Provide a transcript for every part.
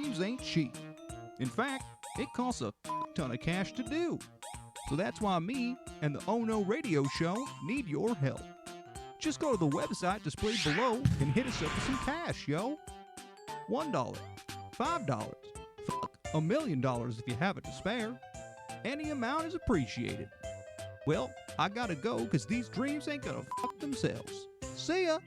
dreams ain't cheap. In fact, it costs a ton of cash to do. So that's why me and the Oh No Radio Show need your help. Just go to the website displayed below and hit us up with some cash, yo. $1, $5, $1 million if you have it to spare. Any amount is appreciated. Well, I gotta go because these dreams ain't gonna fuck themselves. See ya!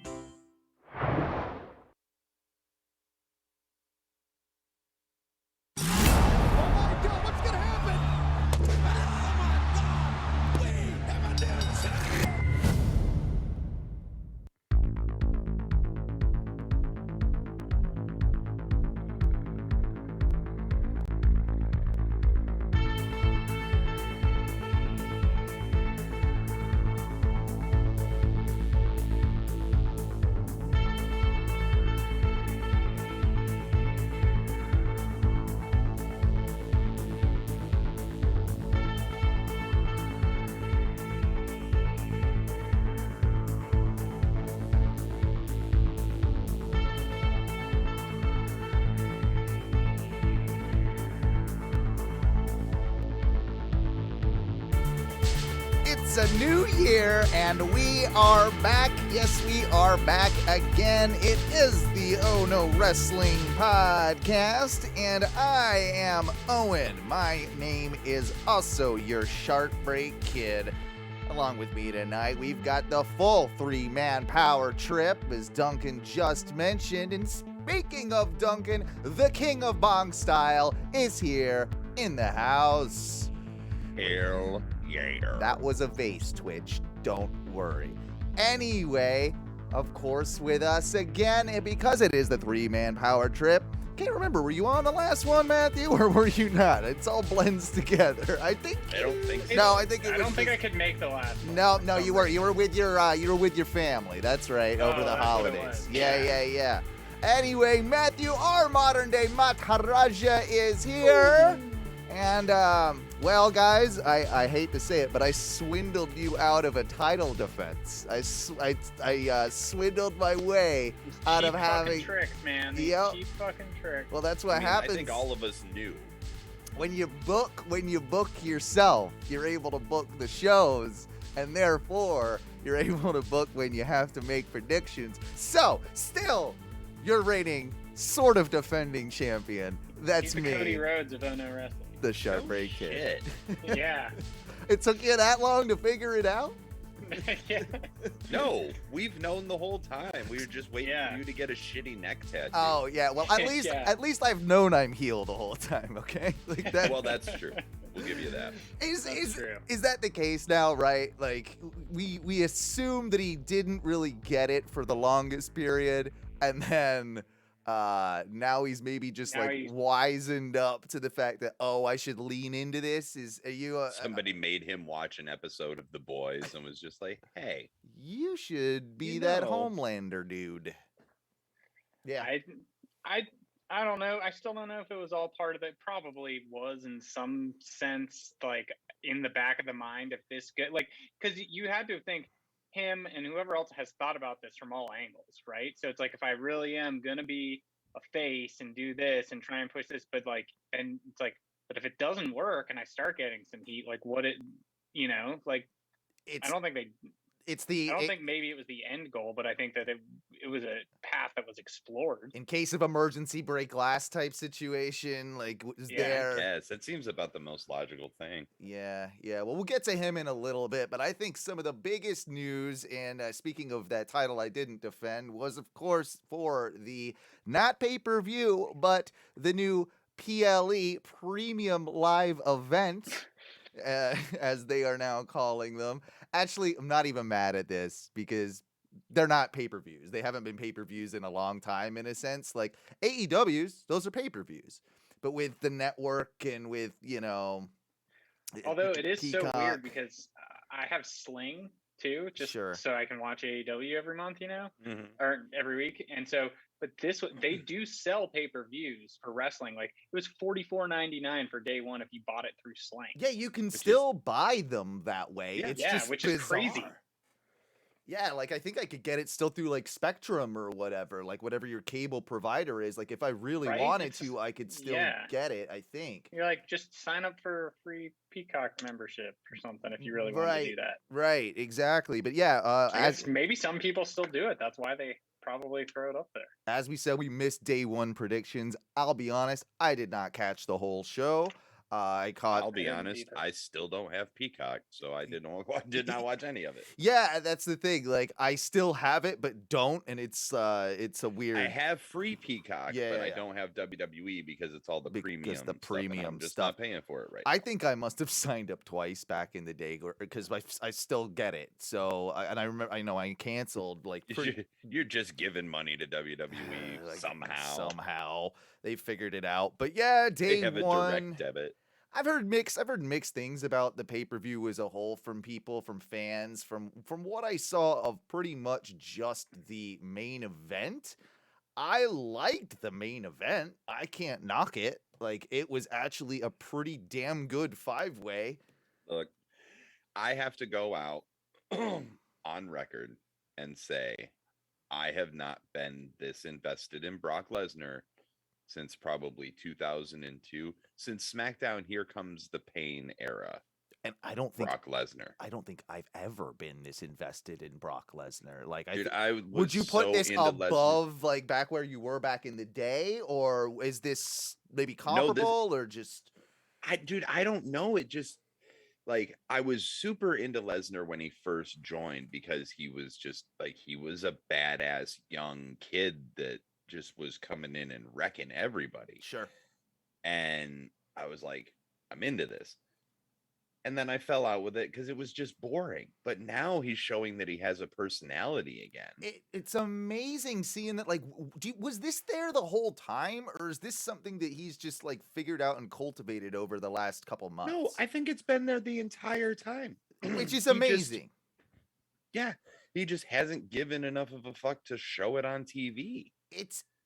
It's a new year and we are back. Yes, we are back again. It is the Oh No Wrestling Podcast and I am Owen. My name is also your Shark Break Kid. Along with me tonight, we've got the full three-man power trip, as Duncan just mentioned. And speaking of Duncan, the King of Bong Style is here in the house. Hell yeah. That was a vase twitch, don't worry. Anyway, of course, with us again, and because it is the three-man power trip, can't remember, were you on the last one, Matthew, or were you not? It's all blends together. I don't think so. No, I think it was. I don't think I could make the last one. No, you were. You were with your family. That's right, over the holidays. Yeah. Anyway, Matthew, our modern day Maharaja is here. And, well, guys, I hate to say it, but I swindled you out of a title defense. I swindled my way out of having tricks, man. Yep. Cheap fucking tricks. Well, that's what happens. I think all of us knew. When you book yourself, you're able to book the shows, and therefore you're able to book when you have to make predictions. So, still, you're reigning sort of defending champion. That's He's me. the Cody Rhodes of Oh No Wrestling. The Sharp Break Kid. Yeah. It took you that long to figure it out? Yeah. No, we've known the whole time. We were just waiting for you to get a shitty neck tattoo. Oh yeah, well at least I've known I'm heel the whole time. Okay, like that. Well, that's true. We'll give you that. Is that the case now? Right? Like we assume that he didn't really get it for the longest period, and then. Now he's maybe just wizened up to the fact that, I should lean into this. Somebody made him watch an episode of The Boys and was just like, hey, you should be that Homelander dude. Yeah. I don't know. I still don't know if it was all part of it. Probably was in some sense, like in the back of the mind of this good, like, because you had to think him and whoever else has thought about this from all angles, right? So it's like, if I really am gonna be a face and do this and try and push this, but like, and it's like, but if it doesn't work and I start getting some heat, like I don't think maybe it was the end goal, but I think that it was a path that was explored. In case of emergency break glass type situation, like there. Yes, it seems about the most logical thing. Yeah. Well, we'll get to him in a little bit, but I think some of the biggest news, and speaking of that title I didn't defend, was of course for the not pay-per-view, but the new Ple Premium live event. As they are now calling them. Actually, I'm not even mad at this because they're not pay-per-views. They haven't been pay-per-views in a long time, in a sense. Like AEWs, those are payper-views. But with the network and with, although it is Peacock, so weird because I have Sling too, just so I can watch AEW every month, or every week. And so, but they do sell pay-per-views for wrestling. Like it was $44.99 for day one if you bought it through Sling. Yeah, you can still buy them that way. Yeah, it's just which bizarre. is crazy. Yeah, like I think I could get it still through like Spectrum or whatever, like whatever your cable provider is. Like if I really Right? wanted It's to, I could still yeah. get it, I think. You're like, just sign up for a free Peacock membership or something if you really wanted to Right, do that. right, exactly. But yeah, I guess maybe some people still do it. That's why they probably throw it up there. as we said, we missed day one predictions. I'll be honest, I did not catch the whole show. I caught. I'll be didn't honest, either. I still don't have Peacock, so I did not watch any of it. Yeah, that's the thing. Like I still have it, but don't, and it's a weird. I have free Peacock, Yeah, but yeah, I yeah. don't have WWE because it's all the Because premium the premium stuff, and I'm just stuff. not paying for it right I now. think I must have signed up twice back in the day because I still get it. So and I remember I know I canceled like You're just giving money to WWE like, somehow. somehow they figured it out. But yeah, They day have a one. direct debit. I've heard mixed things about the pay-per-view as a whole from people, from fans, from what I saw of pretty much just the main event. I liked the main event. I can't knock it. Like it was actually a pretty damn good five-way. Look, I have to go out on record and say I have not been this invested in Brock Lesnar since probably 2002, since SmackDown Here Comes the Pain era. And I don't think Brock Lesnar. I don't think I've ever been this invested in Brock Lesnar. Like Dude, would you put this above like back where you were back in the day, or is this maybe comparable, or just? I don't know. It just like I was super into Lesnar when he first joined because he was just like he was a badass young kid that just was coming in and wrecking everybody. Sure. And I was like, I'm into this. And then I fell out with it because it was just boring. But now he's showing that he has a personality again. It's amazing seeing that. Like, was this there the whole time, or is this something that he's just like figured out and cultivated over the last couple months? No, I think it's been there the entire time, which is amazing. He just hasn't given enough of a fuck to show it on TV.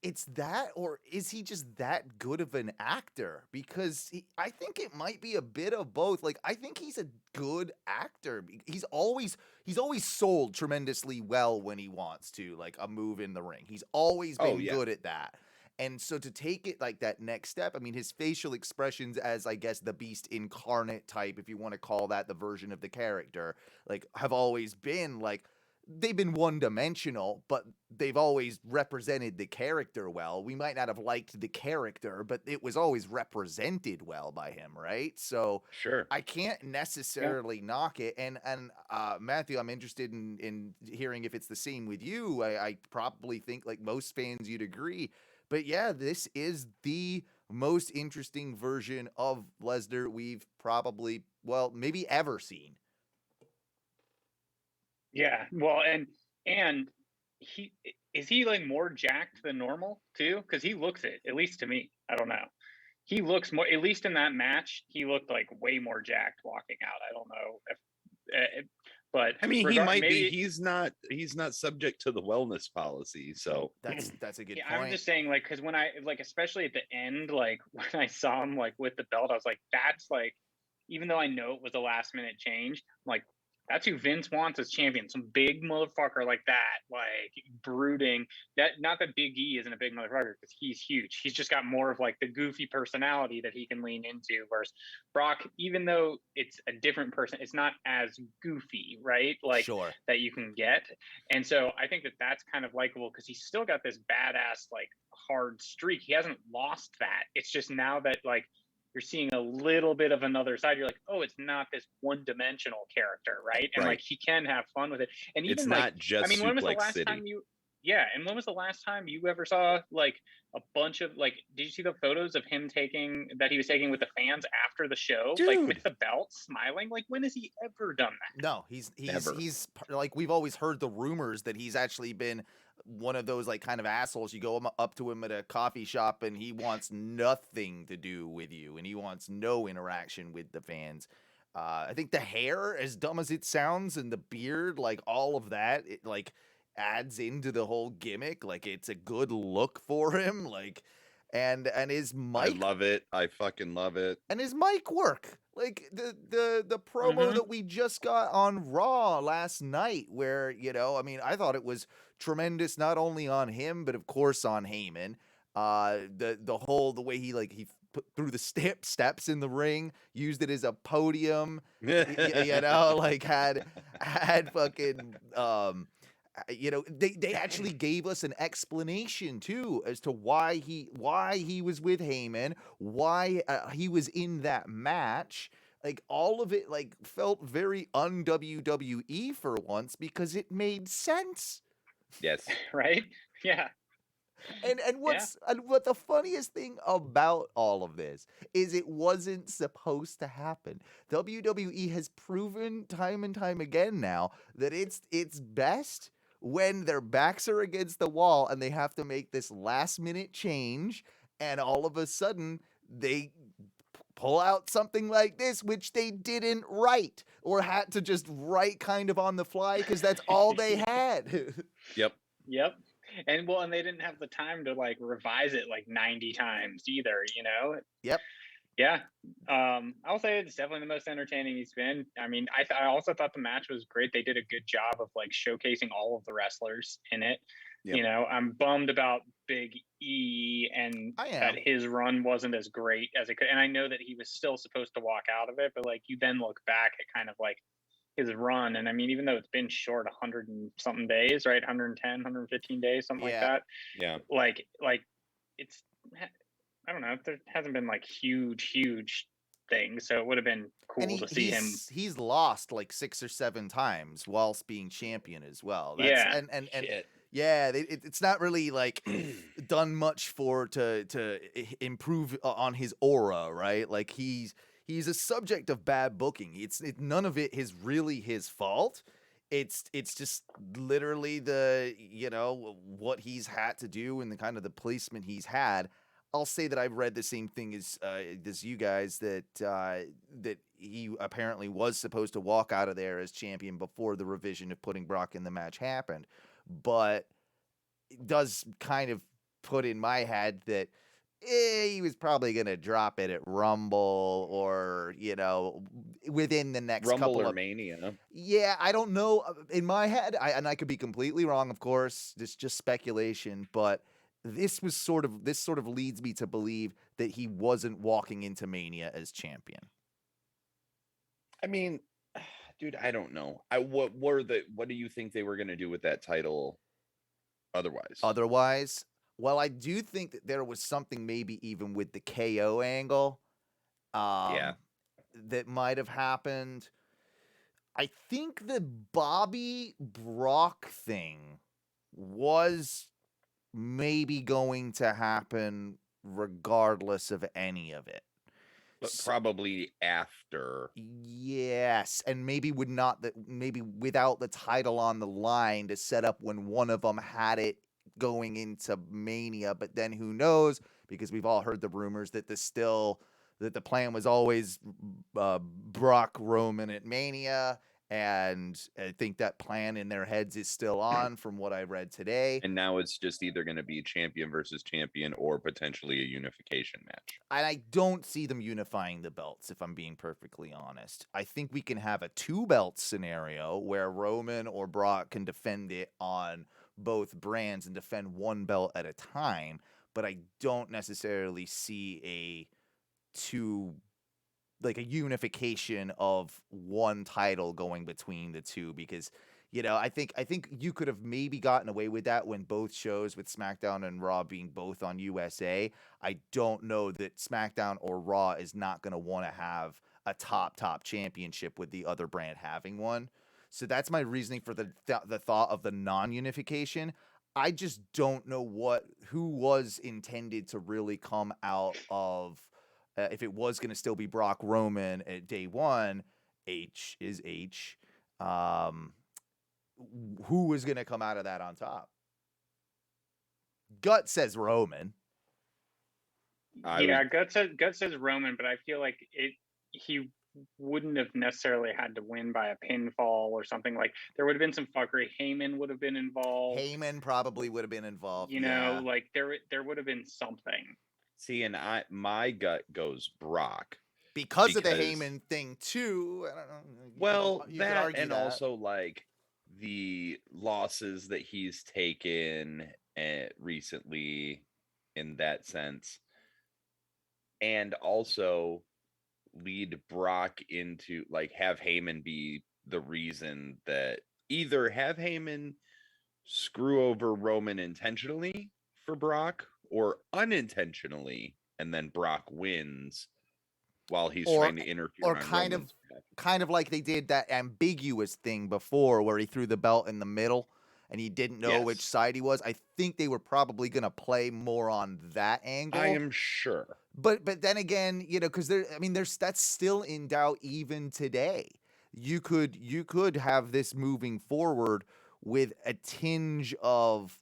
It's that, or is he just that good of an actor? Because I think it might be a bit of both. Like I think he's a good actor. He's always sold tremendously well when he wants to, like a move in the ring. He's always been good at that. And so to take it like that next step, I mean, his facial expressions as, I guess, the Beast incarnate type, if you want to call that the version of the character, like have always been like, they've been one-dimensional, but they've always represented the character well. We might not have liked the character, but it was always represented well by him, right? So sure, I can't necessarily knock it. And Matthew, I'm interested in hearing if it's the same with you. I probably think, like most fans, you'd agree. But yeah, this is the most interesting version of Lesnar we've probably, well, maybe ever seen. Yeah, well, and he is he like more jacked than normal too? Because he looks it, at least to me. I don't know. He looks more, at least in that match, he looked like way more jacked walking out. I don't know if, but I mean, he might be. He's not subject to the wellness policy, so that's a good point. I'm just saying, like, because when I like, especially at the end, like when I saw him like with the belt, I was like, that's like, even though I know it was a last minute change, I'm like, that's who Vince wants as champion. Some big motherfucker like that, like brooding. That not that Big E isn't a big motherfucker because he's huge. He's just got more of like the goofy personality that he can lean into. Whereas Brock, even though it's a different person, it's not as goofy, right? Like that you can get. And so I think that that's kind of likable because he's still got this badass like hard streak. He hasn't lost that. It's just now that like you're seeing a little bit of another side. You're like, oh, it's not this one-dimensional character, right? And like he can have fun with it. And even it's like, not just. I mean, when was the last City. time you? Yeah, and when was the last time you ever saw like a bunch of like? Did you see the photos of him that he was taking with the fans after the show, Dude. like with the belt, smiling? Like when has he ever done that? No, he's like, we've always heard the rumors that he's actually been one of those like kind of assholes. You go up to him at a coffee shop and he wants nothing to do with you and he wants no interaction with the fans. I think the hair, as dumb as it sounds, and the beard, like all of that, it like adds into the whole gimmick. Like it's a good look for him. Like and his mic. I love it. I fucking love it. And his mic work. Like the promo that we just got on Raw last night, where, I mean, I thought it was tremendous, not only on him, but of course on Heyman. The way he put through the steps in the ring, used it as a podium, like had fucking they actually gave us an explanation too as to why he was with Heyman, why he was in that match. Like, all of it like felt very un-WWE for once, because it made sense. Yes. Right? Yeah. And what the funniest thing about all of this is, it wasn't supposed to happen. WWE has proven time and time again now that it's best when their backs are against the wall and they have to make this last minute change, and all of a sudden they pull out something like this, which they didn't write, or had to just write kind of on the fly because that's all they had. Yep. And they didn't have the time to like revise it like 90 times either, Yep. Yeah. I'll say it's definitely the most entertaining he's been. I mean, I also thought the match was great. They did a good job of like showcasing all of the wrestlers in it. Yep. I'm bummed about Big E and that his run wasn't as great as it could. And I know that he was still supposed to walk out of it, but like, you then look back at kind of like his run, and I mean, even though it's been short 100 and something days, right? 110, 115 days, something like that. Yeah. Like it's, I don't know, there hasn't been like huge things, so it would have been cool to see him. He's lost like 6 or 7 times whilst being champion as well. Yeah. And yeah, it's not really like done much to improve on his aura, right? Like, he's a subject of bad booking. None of it is really his fault. It's just literally what he's had to do and the kind of the placement he's had. I'll say that I've read the same thing as you guys, that he apparently was supposed to walk out of there as champion before the revision of putting Brock in the match happened. But it does kind of put in my head that he was probably going to drop it at Rumble, or, within the next Rumble couple or of Mania. Yeah, I don't know. In my head, I could be completely wrong, of course. This is just speculation, but this sort of leads me to believe that he wasn't walking into Mania as champion. I mean, dude, I don't know. What do you think they were going to do with that title otherwise? Well, I do think that there was something, maybe even with the KO angle, that might have happened. I think the Bobby Brock thing was maybe going to happen regardless of any of it. But probably after. Yes, and maybe without the title on the line, to set up when one of them had it going into Mania. But then who knows, because we've all heard the rumors that the plan was always Brock Roman at Mania, and I think that plan in their heads is still on from what I read today. And now it's just either going to be champion versus champion, or potentially a unification match. And I don't see them unifying the belts, if I'm being perfectly honest. I think we can have a 2-belt scenario where Roman or Brock can defend it on both brands and defend one belt at a time, but I don't necessarily see a unification of one title going between the two, because I think you could have maybe gotten away with that when both shows, with SmackDown and Raw being both on USA. I don't know that SmackDown or Raw is not going to want to have a top championship with the other brand having one. So that's my reasoning for the thought of the non-unification. I just don't know who was intended to really come out of, if it was going to still be Brock Roman at day one. H is H. Who was going to come out of that on top? Gut says Roman. Gut says Roman, but I feel like he wouldn't have necessarily had to win by a pinfall or something. Like, there would have been some fuckery. Heyman would have been involved. Heyman probably would have been involved. Like there would have been something. See, and my gut goes Brock Because of the because Heyman thing too. I don't know. well, You could that argue and that. also like the losses that he's taken recently in that sense, and also lead Brock into like have Heyman be the reason that either have Heyman screw over Roman intentionally for Brock or unintentionally, and then Brock wins while he's trying to interfere or on kind Roman's behalf. kind of like they did that ambiguous thing before where he threw the belt in the middle and he didn't know which Yes. side he was. I think they were probably going to play more on that angle. I am sure. But then again, because that's still in doubt even today. You could have this moving forward with a tinge of,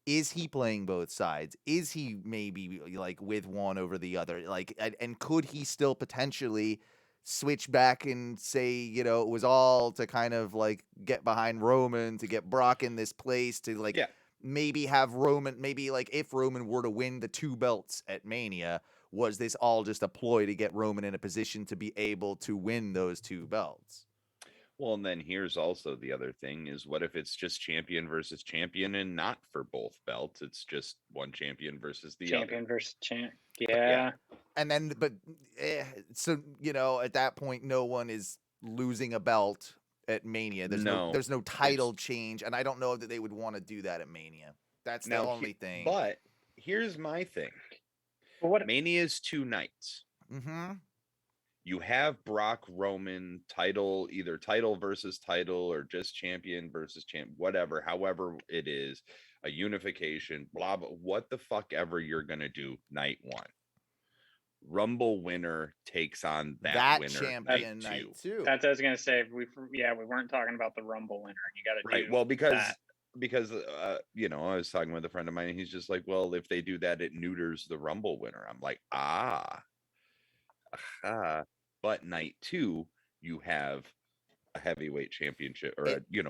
is he playing both sides? Is he maybe like with one over the other? Like, and could he still potentially switch back and say, it was all to kind of like get behind Roman, to get Brock in this place, to like Yeah. maybe have Roman, maybe like if Roman were to win the 2 belts at Mania, was this all just a ploy to get Roman in a position to be able to win those 2 belts? Well, and then here's also the other thing is what if it's just champion versus champion and not for both belts? It's just one champion versus the Champion other. versus champ. Yeah. And then, but so at that point, no one is losing a belt at Mania. There's no title change, and I don't know that they would want to do that at Mania. That's the only thing. But here's my thing. Well, what Mania is 2 nights. Mm-hmm. You have Brock Roman title, either title versus title or just champion versus champ, whatever, however it is, a unification, blah, blah, what the fuck ever you're going to do night 1. Rumble winner takes on that winner champion night 2. That's what I was going to say. We weren't talking about the Rumble winner. You got to right. do Well, because that. I was talking with a friend of mine and he's just like, well, if they do that, it neuters the Rumble winner. I'm like, but night 2, you have a heavyweight championship or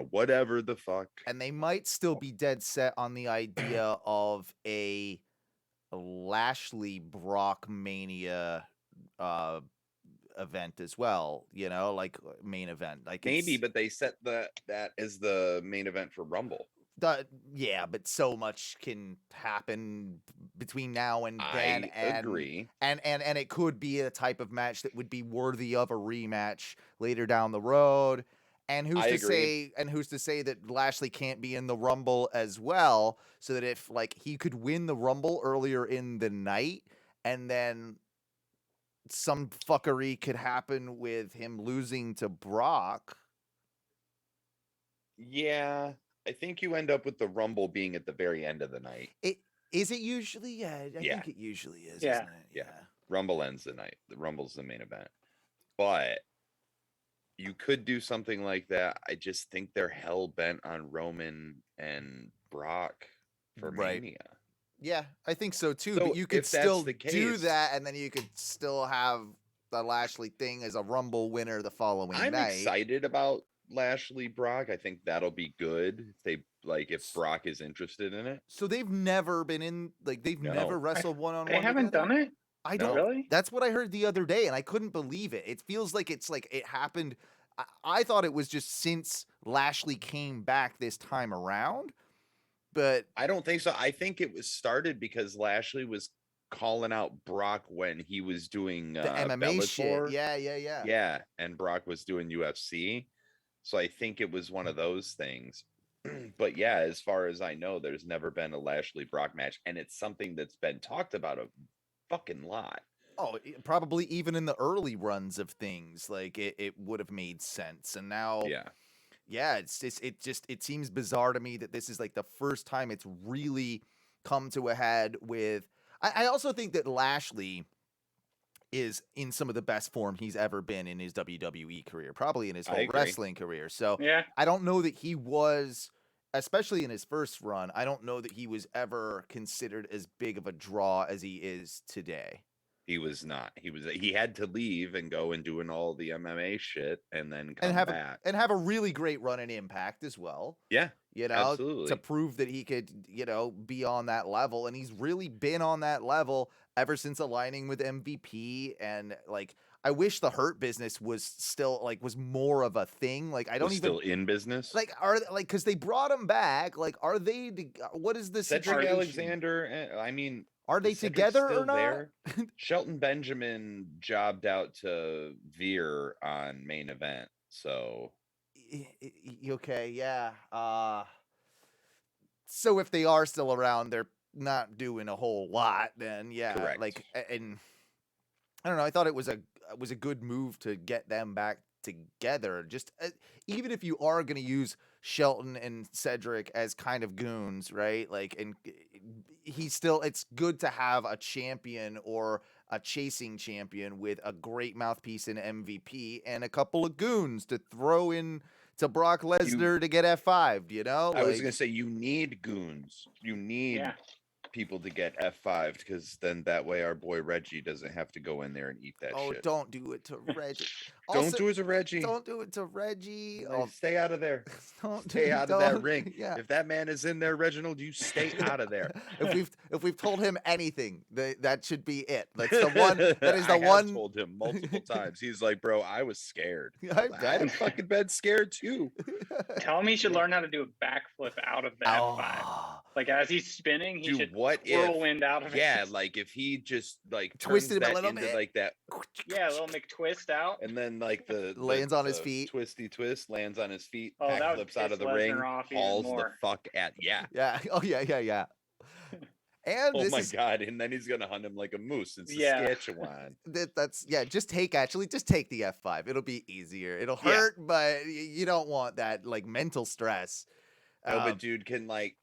whatever the fuck. And they might still be dead set on the idea of a Lashley Brock Mania event as well, like main event. Like maybe, but they set that as the main event for Rumble. Yeah, but so much can happen between now and then. I agree. And it could be a type of match that would be worthy of a rematch later down the road. And who's to say that Lashley can't be in the Rumble as well, so that if like he could win the Rumble earlier in the night and then some fuckery could happen with him losing to Brock. Yeah. I think you end up with the Rumble being at the very end of the night. Is it usually? Yeah, I think it usually is. Yeah. Isn't it? Yeah. Rumble ends the night. The Rumble's the main event. But you could do something like that. I just think they're hell bent on Roman and Brock for Mania. Yeah, I think so too. So but you could if that's still the do case- that, and then you could still have the Lashley thing as a Rumble winner the following I'm night. excited about Lashley Brock. I think that'll be good. If Brock is interested in it. So they've never been in, like they've No. never wrestled one-on-one. They haven't done it? I No. don't. Really? That's what I heard the other day, and I couldn't believe it. It feels like it's like it happened. I thought it was just since Lashley came back this time around, but I don't think so. I think it was started because Lashley was calling out Brock when he was doing the MMA Bellator. shit. Yeah. Yeah, and Brock was doing UFC. So I think it was one of those things. But yeah, as far as I know, there's never been a Lashley Brock match, and it's something that's been talked about a fucking lot. Oh, probably even in the early runs of things, like it would have made sense. And now, yeah, it seems bizarre to me that this is like the first time it's really come to a head with. I also think that Lashley is in some of the best form he's ever been in his WWE career, probably in his whole wrestling career. So Yeah. I don't know that he was, especially in his first run, I don't know that he was ever considered as big of a draw as he is today. He was not. He had to leave and go and doing all the MMA shit and then come And have back. and have a really great run in Impact as well. Yeah. you know, to Absolutely. prove that he could, be on that level. And he's really been on that level ever since aligning with MVP. And like, I wish the Hurt business was still was more of a thing. Like, I don't Was even still in business. like because they brought him back. Like, are they? What is the Cedric situation? Alexander. I mean, Are they is Cedric together still or not? there? Shelton Benjamin jobbed out to Veer on main event. So Okay, yeah. So if they are still around, they're not doing a whole lot. Then yeah, Correct. like, and I don't know. I thought it was a good move to get them back together. Just even if you are going to use Shelton and Cedric as kind of goons, right? Like, and he's still. It's good to have a champion or a chasing champion with a great mouthpiece in MVP and a couple of goons to throw in to Brock Lesnar to get F5'd, you know? I was gonna say you need goons. You need Yeah. people to get F5'd because then that way our boy Reggie doesn't have to go in there and eat that Oh, shit. don't do it to Reggie. Don't do it to Reggie. Don't do it to Reggie. Like, stay out of there. Don't Stay out of that don't- ring. Yeah. If that man is in there, Reginald, you stay out of there. If we've told him anything, that should be it. That's the one. That is the I one. have told him multiple times. He's like, bro, I was scared. I I'd fucking been scared too. Tell him he should learn how to do a backflip out of the F5. Oh, Like as he's spinning, he Dude, should what if? whirlwind out of it. Yeah, like if he just like Twisted turns him a that little into bit. like that, Yeah, a little McTwist out. and then like the Lands on his the feet. twisty twist lands on his feet, Oh, that would backflips out piss of the Lesnar ring, off even hauls the more. fuck at yeah. yeah. Oh yeah. And Oh this my is god! And then he's gonna hunt him like a moose in Yeah. Saskatchewan. that's yeah. Just take the F5. It'll be easier. It'll Yeah. hurt, but you don't want that like mental stress. No, but dude,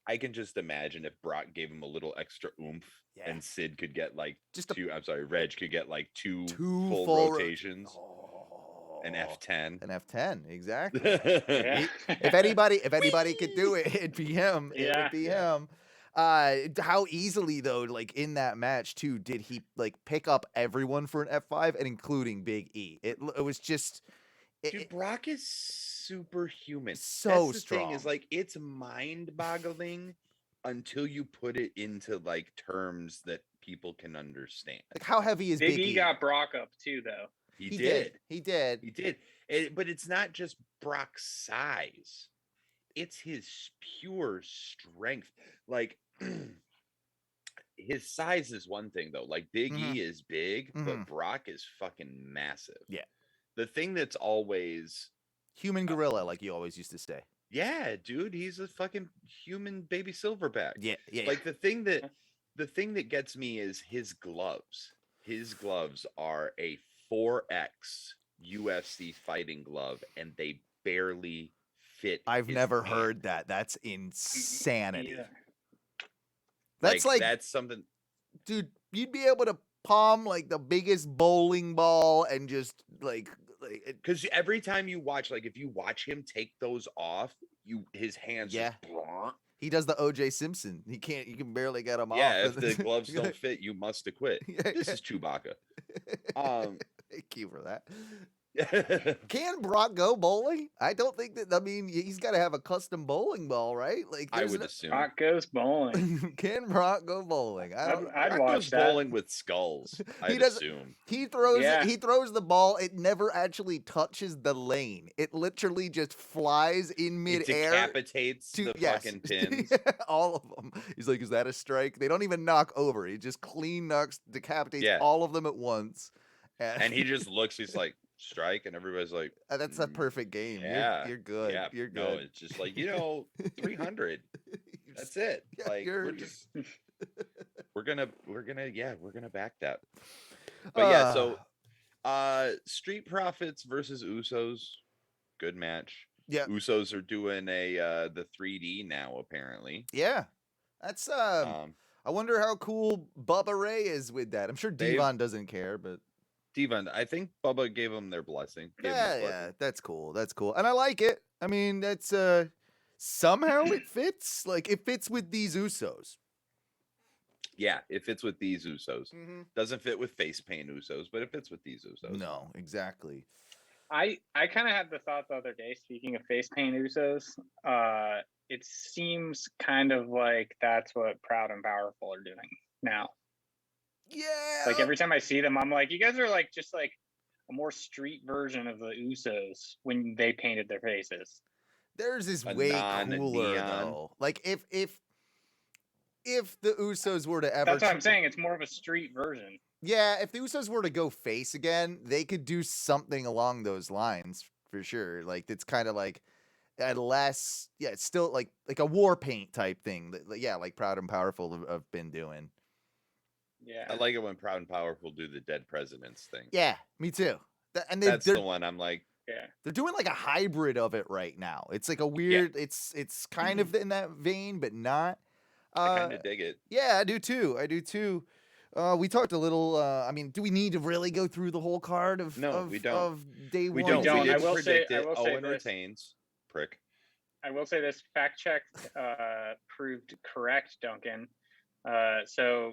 I can just imagine if Brock gave him a little extra oomph, Yeah. and Sid could get like Just a- two. I'm sorry, Reg could get like two two full full rotations, an Oh, F10. An F10, exactly. Yeah. if anybody could do it, it'd be him. It Yeah. would be him. How easily though, like in that match too, did he like pick up everyone for an F5 and including Big E? It was just Dude, Brock is superhuman. So That's the thing is strong. like it's mind-boggling until you put it into like terms that people can understand. like how heavy is Big E got Brock up too, though. He did. He did. He did. But it's not just Brock's size. It's his pure strength. Like his size is one thing though. Like Big E is big, but Brock is fucking massive. Yeah. The thing that's always Human gorilla, like you always used to say. yeah, dude, he's a fucking human baby silverback. Yeah. Like the thing that gets me is his gloves. His gloves are a 4X UFC fighting glove and they barely fit. I've his never hand. heard that. That's insanity. Yeah. That's like, that's something. dude, you'd be able to palm like the biggest bowling ball and just like Because every time you watch, like if you watch him take those off, his hands Yeah. just blah. he does the OJ Simpson. You can barely get him Yeah, off. if the gloves don't fit, you must acquit. Yeah, This yeah. is Chewbacca. Thank you for that. Can Brock go bowling? I don't think that. I mean, he's got to have a custom bowling ball, right? Like, I there's would no- assume. Brock goes bowling. Can Brock go bowling? I don't. I'd Brock watch goes that. bowling with skulls. I'd doesn't- assume. He throws. Yeah. He throws the ball. It never actually touches the lane. It literally just flies in It midair. decapitates the yes. fucking pins. all of them. He's like, is that a strike? They don't even knock over. He just clean decapitates Yeah. all of them at once. And he just looks, he's like, strike, and everybody's like, That's a perfect game. yeah, You're good. yeah, You're no, good. it's just like, 300. You're That's it. Yeah, Like you're- we're just we're gonna back that. But yeah, so Street Profits versus Usos, good match. Yeah. Usos are doing the 3D now apparently. Yeah. That's I wonder how cool Bubba Ray is with that. I'm sure They've- Devon doesn't care, but Devon, I think Bubba gave them their blessing. Gave 'em his yeah, blessing. that's cool. That's cool. And I like it. I mean, that's somehow it fits. Like it fits with these Usos. Yeah, it fits with these Usos. Doesn't fit with face paint Usos, but it fits with these Usos. No, exactly. I kind of had the thought the other day. Speaking of face paint Usos, it seems kind of like that's what Proud and Powerful are doing now. Yeah. Like every time I see them, I'm like, you guys are like just like a more street version of the Usos when they painted their faces. Theirs is A way non-neon. cooler though. Like if the Usos were to ever, That's what I'm saying. It's more of a street version. yeah, if the Usos were to go face again, they could do something along those lines for sure. Like it's kind of like less, yeah, it's still like a war paint type thing. Yeah, like Proud and Powerful have been doing. Yeah, I like it when Proud and Powerful do the dead presidents thing. Yeah, me too. And That's the one I'm like, yeah. they're doing like a hybrid of it right now. It's like a weird. It's kind of in that vein, but not. I kind of dig it. Yeah, I do too. We talked a little. I mean, do we need to really go through the whole card of No, we don't. of day We one? don't. don't. We I didn't will say- predict I it. will say Owen this. retains. Prick. I will say this fact check proved correct, Duncan. So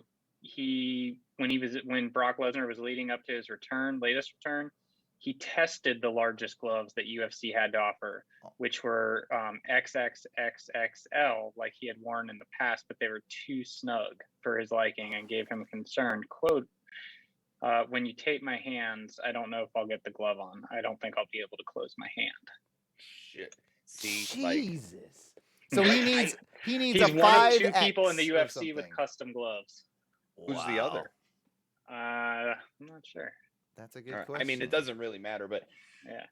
when Brock Lesnar was leading up to his latest return, he tested the largest gloves that UFC had to offer, which were XXXXL, like he had worn in the past, but they were too snug for his liking and gave him concern. Quote, when you tape my hands, I don't know if I'll get the glove on. I don't think I'll be able to close my hand. Shit. See, like, Jesus. So he needs He's a one 5X of two people in the or UFC with something. custom gloves. who's the Wow. other? I'm not sure. That's a good All right. question. I mean, it doesn't really matter, but Yeah.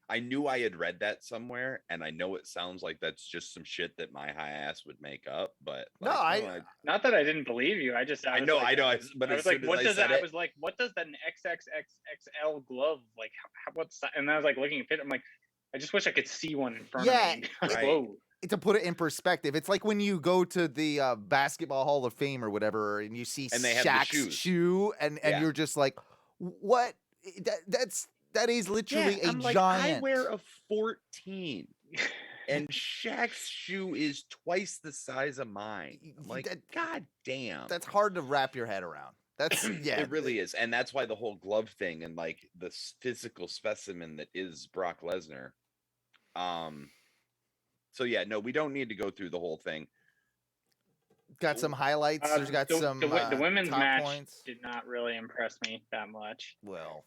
I knew I had read that somewhere, and I know it sounds like that's just some shit that my high ass would make up, but No, like, I Not that I didn't believe you. I just I was know, like, but I as was like, soon as what I does said that? I it, was like, what does an XXXXL glove like? What's that? And I was like looking at it. I'm like, I just wish I could see one in front Yeah, of me. right. Whoa. to put it in perspective, it's like when you go to the Basketball Hall of Fame or whatever, and you see And they have the Shaq's shoes. shoe, and Yeah. you're just like, what? That is literally yeah, a I'm like, giant. I wear a 14, and Shaq's shoe is twice the size of mine. I'm like, God damn. That's hard to wrap your head around. That's yeah. It really is, and that's why the whole glove thing and like the physical specimen that is Brock Lesnar. So yeah, no, we don't need to go through the whole thing. Got some highlights. There's got some the women's top match points. did not really impress me that much. Well,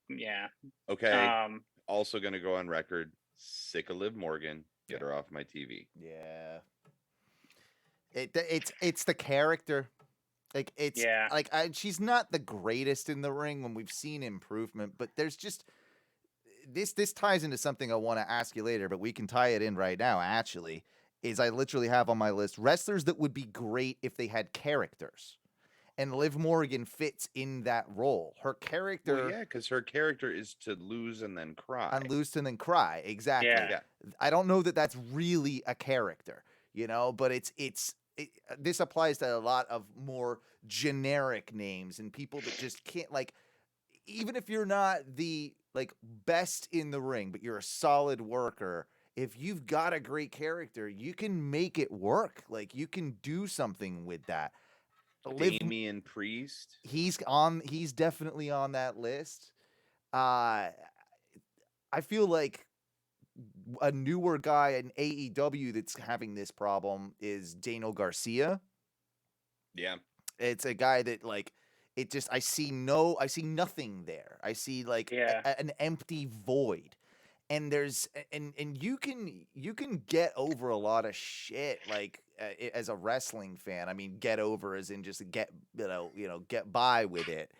Yeah. Okay. Also gonna go on record. Sick of Liv Morgan. Get her off my TV. yeah. It's the character. Like it's Yeah. like she's not the greatest in the ring when we've seen improvement, but there's just this ties into something I want to ask you later, but we can tie it in right now. Actually, is I literally have on my list wrestlers that would be great if they had characters, and Liv Morgan fits in that role. Her character, Well, yeah, because her character is to lose and then cry. on Loose and Then Cry, exactly. Yeah. I don't know that that's really a character, but this applies to a lot of more generic names and people that just can't, like, even if you're not the like best in the ring, but you're a solid worker. If you've got a great character, you can make it work. Like you can do something with that. Damian Priest. He's definitely on that list. I feel like a newer guy in AEW that's having this problem is Daniel Garcia. Yeah. It's a guy that like it just I see nothing there. I see like an empty void. And there's and you can get over a lot of shit like as a wrestling fan. I mean, get over as in just get get by with it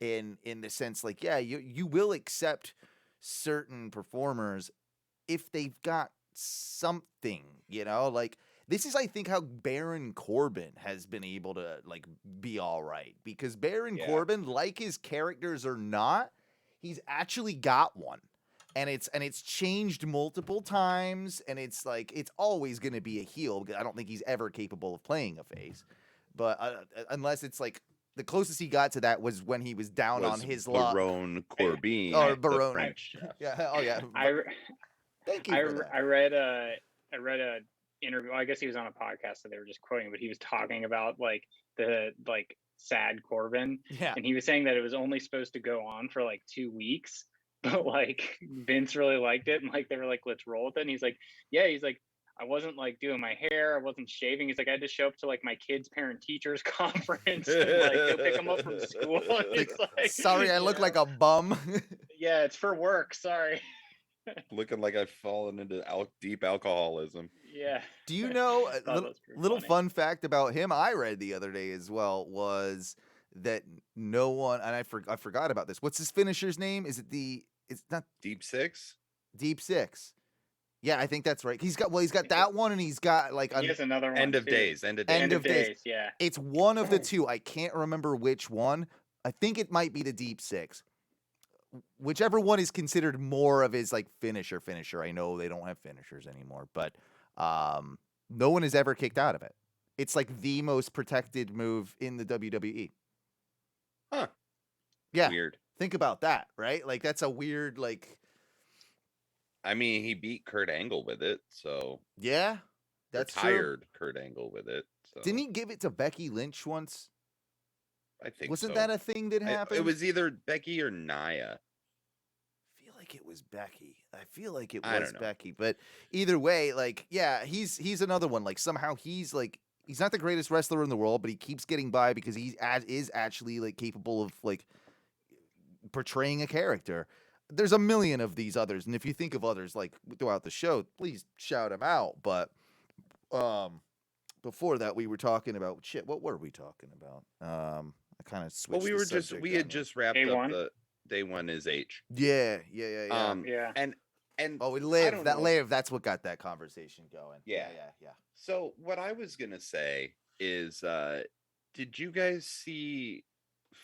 in the sense like you will accept certain performers if they've got something, like this is I think how Baron Corbin has been able to like be all right, because Baron Corbin, like his characters or not, he's actually got one. And it's changed multiple times, and it's like it's always going to be a heel because I don't think he's ever capable of playing a face. But unless it's like the closest he got to that was when he was down on his luck. Baron Corbin, or Baron. French chef. Yeah. Oh yeah. Thank you. I read a interview. Well, I guess he was on a podcast, so they were just quoting, but he was talking about like the sad Corbin, Yeah. and he was saying that it was only supposed to go on for like 2 weeks. but like Vince really liked it, and like they were like, let's roll with it. And he's like, yeah, he's like, I wasn't like doing my hair, I wasn't shaving. He's like, I had to show up to like my kids' parent teachers conference and like go pick them up from school. And Like, he's like, sorry, I you look know, like a bum. yeah, it's for work. Sorry. Looking like I've fallen into deep alcoholism. Yeah. Do you know Thought a that was pretty little funny. fun fact about him I read the other day as well was that no one, and I forgot about this. What's his finisher's name? Is it it's not Deep Six? Deep Six. Yeah, I think that's right. He's got that one, and he's got like He has another one. End of too. days. End End of of days. days. Yeah. It's one of the two. I can't remember which one. I think it might be the Deep Six. Whichever one is considered more of his like finisher. I know they don't have finishers anymore, but no one has ever kicked out of it. It's like the most protected move in the WWE. Huh. Yeah. Weird. Think about that, right? Like that's a weird like. I mean, he beat Kurt Angle with it, so Yeah, that's true. retired Kurt Angle with it. So Didn't he give it to Becky Lynch once? I think Wasn't so. that a thing that happened? It was either Becky or Nia. I feel like it was Becky. I feel like it I was don't know. Becky. But either way, like, yeah, he's another one. Like somehow he's not the greatest wrestler in the world, but he keeps getting by because he is actually like capable of like portraying a character. There's a million of these others, and if you think of others like throughout the show, please shout them out. But before that, we were talking about shit. What were we talking about? I kind of switched. Well, we had just wrapped Day up one? the day one is H. Yeah. Yeah. And Oh, we I live don't that know. live. That's what got that conversation going. Yeah. Yeah. So what I was gonna say is, did you guys see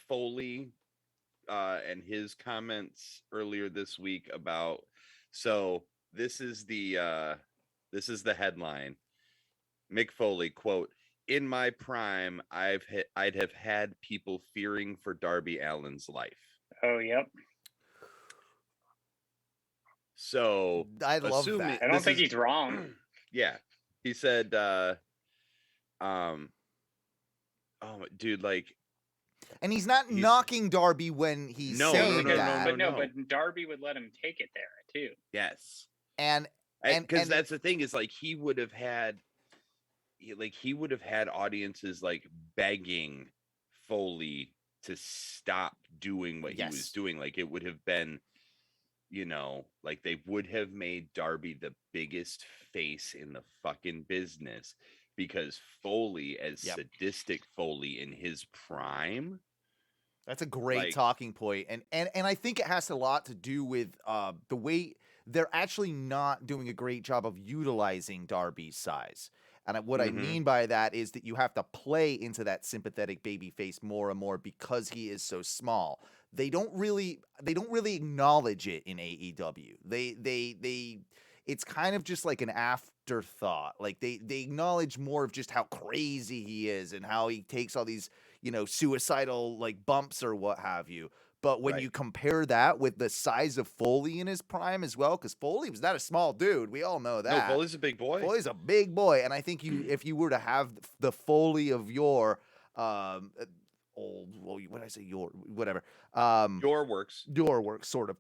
Foley and his comments earlier this week about? So this is the headline. Mick Foley, quote, "In my prime, I'd have had people fearing for Darby Allin's life." Oh, yep. So I love assuming- that. I don't This think is- he's wrong. Yeah, he said, oh, dude, like, And he's not knocking Darby when he's No, saying no, that. But no. but Darby would let him take it there too. yes, And because that's the thing is like he would have had audiences like begging Foley to stop doing what he was Yes. doing. Like it would have been, like they would have made Darby the biggest face in the fucking business because Foley, as Yep. sadistic Foley in his prime. that's a great like- talking point. And I think it has a lot to do with the way they're actually not doing a great job of utilizing Darby's size. And what I Mhm. mean by that is that you have to play into that sympathetic baby face more and more because he is so small. They don't really acknowledge it in AEW. It's kind of just like an afterthought. Like they acknowledge more of just how crazy he is and how he takes all these, suicidal like bumps or what have you. But when Right. you compare that with the size of Foley in his prime as well, because Foley was not a small dude. We all know that. No, Foley's a big boy. Foley's a big boy, and I think if you were to have the Foley of your what did I say? Whatever. Your works. Your work, sort of.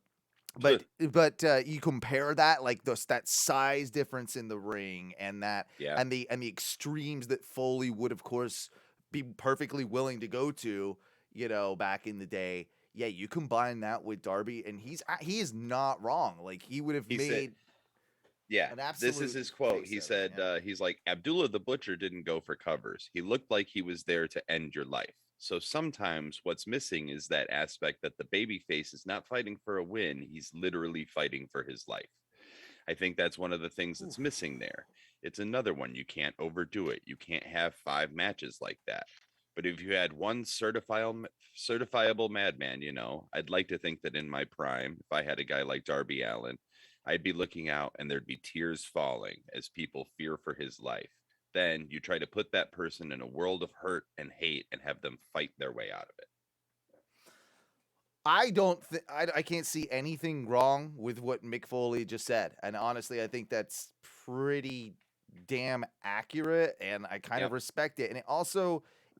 But you compare that like that size difference in the ring and that Yeah. and the extremes that Foley would of course be perfectly willing to go to, back in the day. Yeah, you combine that with Darby, and he is not wrong. Like he would have He said- made. Yeah, An this is absolute his quote. face He of it, said, yeah. he's like, Abdullah the Butcher didn't go for covers. He looked like he was there to end your life. So sometimes what's missing is that aspect that the babyface is not fighting for a win. He's literally fighting for his life. I think that's one of the things that's missing there. It's another one. You can't overdo it. You can't have 5 matches like that. But if you had one certifiable madman, I'd like to think that in my prime, if I had a guy like Darby Allin, I'd be looking out and there'd be tears falling as people fear for his life. Then you try to put that person in a world of hurt and hate and have them fight their way out of it. I can't see anything wrong with what Mick Foley just said. And honestly, I think that's pretty damn accurate and I kind of Yep. respect it. And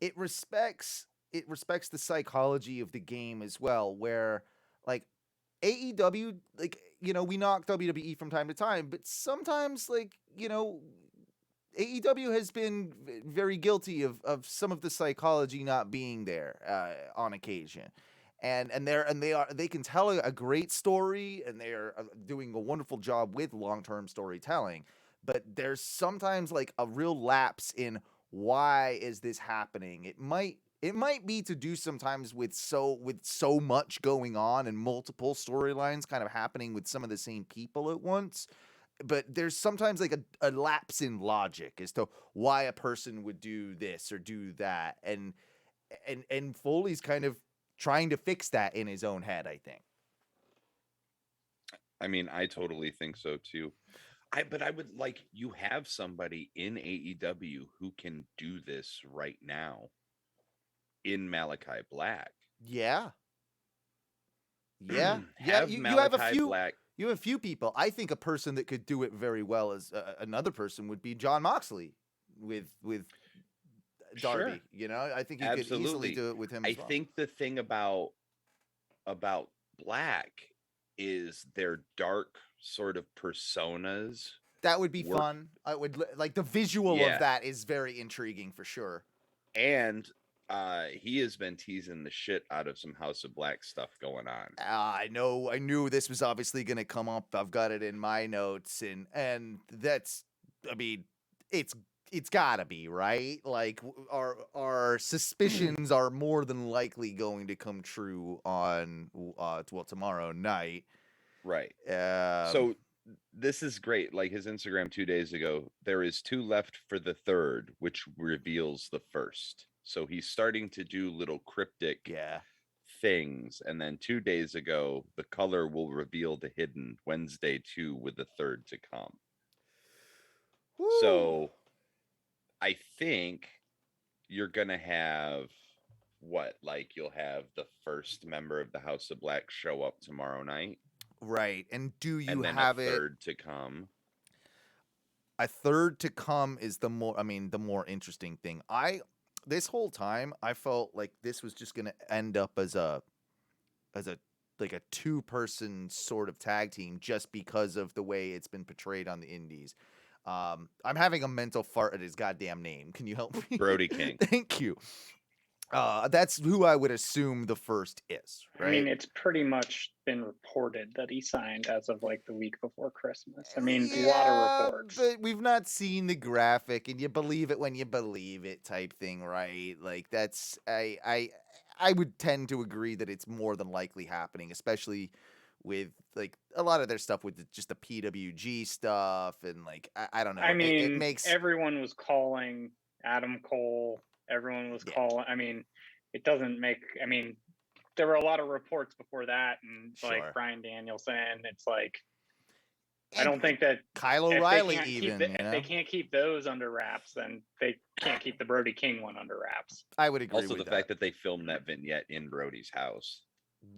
it respects the psychology of the game as well, where like AEW, like, we knock WWE from time to time, but sometimes, like, AEW has been very guilty of some of the psychology not being there on occasion. And they can tell a great story, and they are doing a wonderful job with long-term storytelling. But there's sometimes like a real lapse in why is this happening. It might be to do sometimes with so much going on and multiple storylines kind of happening with some of the same people at once. But there's sometimes like a lapse in logic as to why a person would do this or do that. And Foley's kind of trying to fix that in his own head, I think. I mean, I totally think so too. But I would like, you have somebody in AEW who can do this right now in Malachi Black. Yeah. You have a few. Black. You have a few people. I think a person that could do it very well as another person would be Jon Moxley with Darby. Sure. I think you could easily do it with him. I think the thing about Black is their dark sort of personas. That would be fun. I would like the visual of that is very intriguing for sure. And he has been teasing the shit out of some House of Black stuff going on. I know. I knew this was obviously going to come up. I've got it in my notes, and that's. I mean, it's gotta be right. Like our suspicions are more than likely going to come true on tomorrow night. Right. So this is great. Like his Instagram 2 days ago, there is 2 left for the third, which reveals the first. So he's starting to do little cryptic things. And then 2 days ago, the color will reveal the hidden. Wednesday 2 with the third to come. Woo. So I think you're going to have you'll have the first member of the House of Black show up tomorrow night. Right. And do you and then have a third to come? A third to come is the more interesting thing. This whole time I felt like this was just going to end up as a 2-person sort of tag team just because of the way it's been portrayed on the indies. I'm having a mental fart at his goddamn name. Can you help me? Brody King. Thank you. That's who I would assume the first is, right? I mean, it's pretty much been reported that he signed as of like the week before Christmas. I mean, a lot of reports. But we've not seen the graphic, and you believe it when you believe it type thing, right? Like that's I would tend to agree that it's more than likely happening, especially with like a lot of their stuff with just the PWG stuff and like I don't know. I mean, it makes everyone was calling Adam Cole. Everyone was calling. I mean, it doesn't make. I mean, there were a lot of reports before that, and like Bryan Danielson. It's like I don't think that Kyle O'Reilly even. If they can't keep those under wraps, then they can't keep the Brody King one under wraps. I would agree. Also, the fact that they filmed that vignette in Brody's house.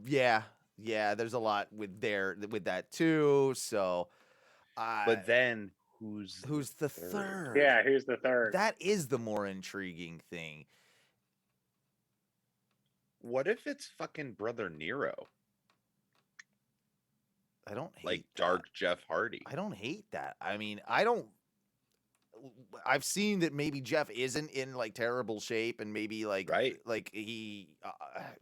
Yeah, there's a lot with that too. So, but then who's the third? Yeah, who's the third? That is the more intriguing thing. What if it's fucking Brother Nero? I don't hate like that. Dark Jeff Hardy. I don't hate that. I mean, I've seen that maybe Jeff isn't in like terrible shape, and maybe like he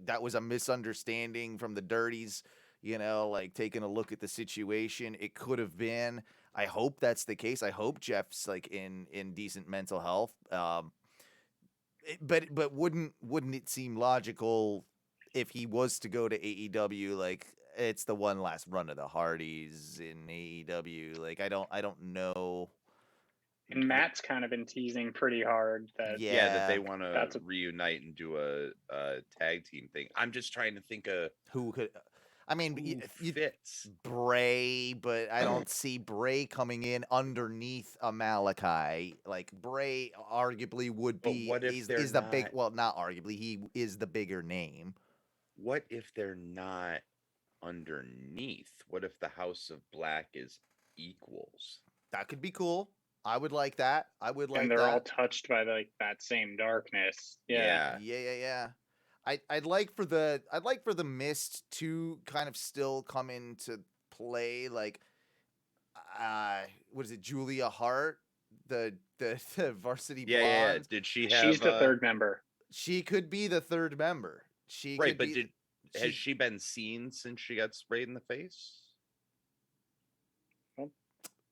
that was a misunderstanding from the Dirties. Like taking a look at the situation, it could have been. I hope that's the case. I hope Jeff's like in decent mental health. But wouldn't it seem logical if he was to go to AEW? Like it's the one last run of the Hardys in AEW. Like I don't know. And Matt's kind of been teasing pretty hard that that they want to reunite and do a tag team thing. I'm just trying to think of who could. I mean, you fits Bray, but I don't see Bray coming in underneath a Malachi. Like Bray, arguably would be. What if is the big? Well, not arguably. He is the bigger name. What if they're not underneath? What if the House of Black is equals? That could be cool. I would like that. And they're all touched by like that same darkness. Yeah. I'd like for the Mist to kind of still come into play, like what is it, Julia Hart, the varsity Yeah. blonde. Did she She's have the third member. She could be the third member. She right? could But be. has she been seen since she got sprayed in the face?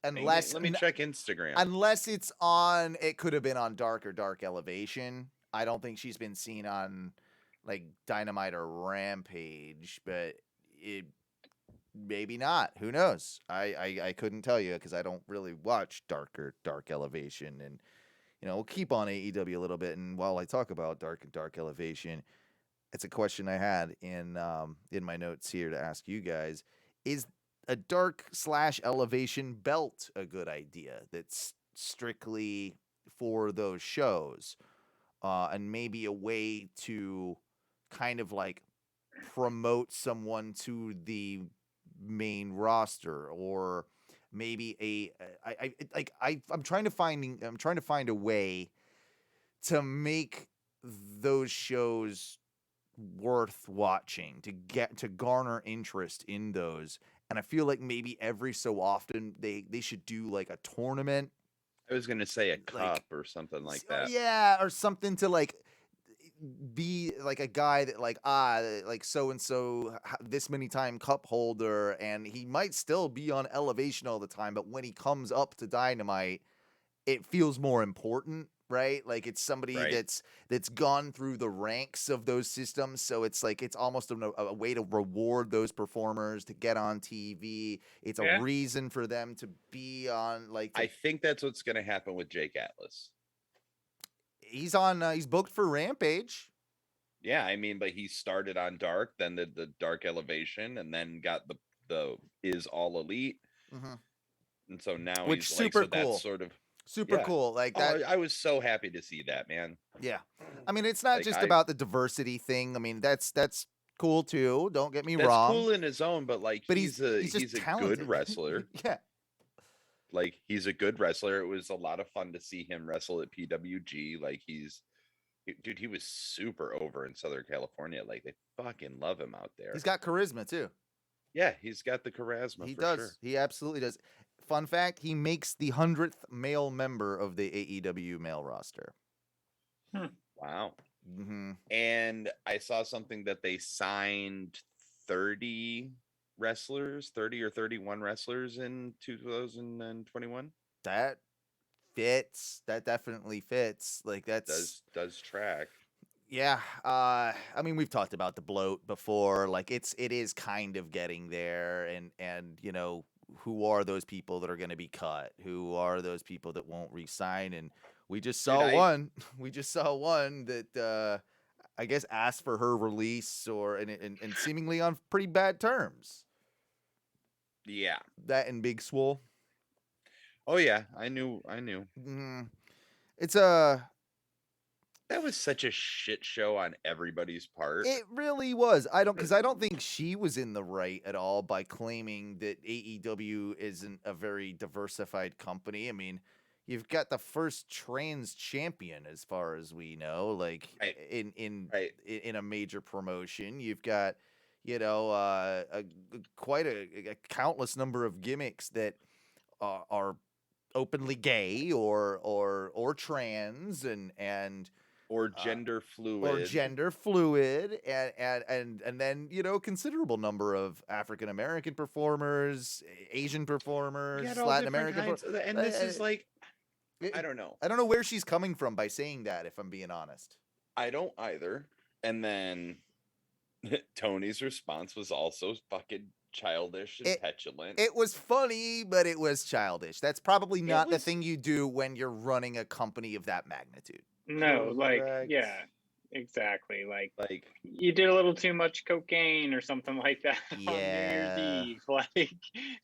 Unless let me check Instagram. Unless it's on, it could have been on Dark or Dark Elevation. I don't think she's been seen on like Dynamite or Rampage, but it maybe not. Who knows? I couldn't tell you because I don't really watch Dark or Dark Elevation, and we'll keep on AEW a little bit. And while I talk about Dark and Dark Elevation, it's a question I had in my notes here to ask you guys: is a Dark/Elevation belt a good idea that's strictly for those shows, and maybe a way to kind of like promote someone to the main roster, or maybe I'm trying to find a way to make those shows worth watching, to garner interest in those. And I feel like maybe every so often they should do like a tournament. I was gonna say a cup like, or something like that. Yeah, or something to like be like a guy that like so and so this many time cup holder, and he might still be on Elevation all the time, but when he comes up to Dynamite, it feels more important, right? Like it's somebody Right. that's gone through the ranks of those systems, so it's like it's almost a way to reward those performers to get on TV. It's a Yeah. reason for them to be on. I think that's what's gonna happen with Jake Atlas. He's booked for Rampage. Yeah, I mean, but he started on Dark, then the Dark Elevation, and then got the Is All Elite, and so now Which he's super like, so cool. that's sort of Super yeah. cool. Like that. I was so happy to see that, man. Yeah. I mean, it's not Like, just about the diversity thing. I mean, that's cool too. Don't get me That's wrong. cool in his own, but like he's a talented. good wrestler. Yeah. Like he's a good wrestler. It was a lot of fun to see him wrestle at PWG. Like dude, he was super over in Southern California. Like they fucking love him out there. He's got charisma too. Yeah, he's got the charisma. He for does. Sure. He absolutely does. Fun fact: he makes the 100th male member of the AEW male roster. Wow. Mm-hmm. And I saw something that they signed 30 wrestlers, 30 or 31 wrestlers in 2021. That fits. That definitely fits. Like that's does track. Yeah. I mean, we've talked about the bloat before. Like it is kind of getting there, and who are those people that are going to be cut? Who are those people that won't re-sign? And we just saw one. We just saw one that I guess asked for her release, and seemingly on pretty bad terms. Yeah. That and Big Swoll. Oh yeah, I knew. Mm-hmm. That was such a shit show on everybody's part. It really was. I don't think she was in the right at all by claiming that AEW isn't a very diversified company. I mean, you've got the first trans champion, as far as we know, like in a major promotion. You've got, quite a countless number of gimmicks that are openly gay or trans and or gender fluid, and then considerable number of African American performers, Asian performers, Latin American and this is like, I don't know where she's coming from by saying that, if I'm being honest. I don't either. And then Tony's response was also fucking childish and petulant. It was funny, but it was childish. That's probably not the thing you do when you're running a company of that magnitude. No, yeah, exactly. Like you did a little too much cocaine or something like that on New Year's Eve. Like,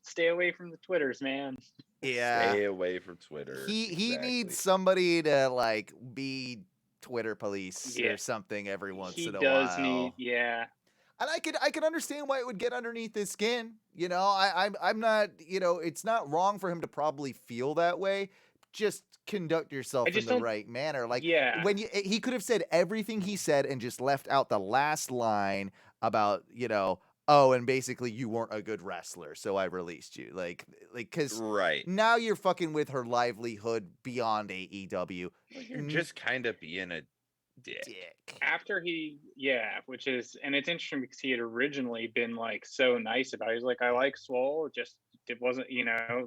stay away from the Twitters, man. Yeah, stay away from Twitter. He needs somebody to be Twitter police or something every once in a while. He does need, And I could understand why it would get underneath his skin. I'm not, it's not wrong for him to probably feel that way. just conduct yourself I in just the don't. right manner. Like Yeah. when he could have said everything he said and just left out the last line about, oh, and basically you weren't a good wrestler, so I released you. Like because Right. now you're fucking with her livelihood beyond AEW. Well, you're just kind of being a dick. After which is, and it's interesting because he had originally been like so nice about it. He's like, I like Swoll, just it wasn't,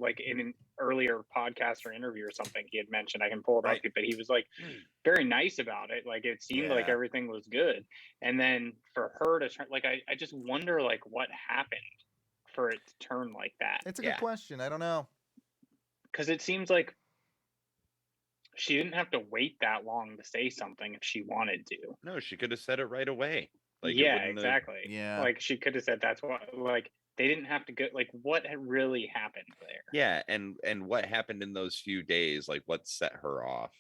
like in an earlier podcast or interview or something he had mentioned. I can pull it up, but he was like very nice about it. Like it seemed like everything was good. And then for her to turn, like I just wonder like what happened for it to turn like that. It's a good question. I don't know. Because it seems like she didn't have to wait that long to say something if she wanted to. No, she could have said it right away. Like yeah, exactly. Yeah. Like she could have said that's what. Like they didn't have to go. Like what had really happened there? Yeah, and what happened in those few days? Like what set her off?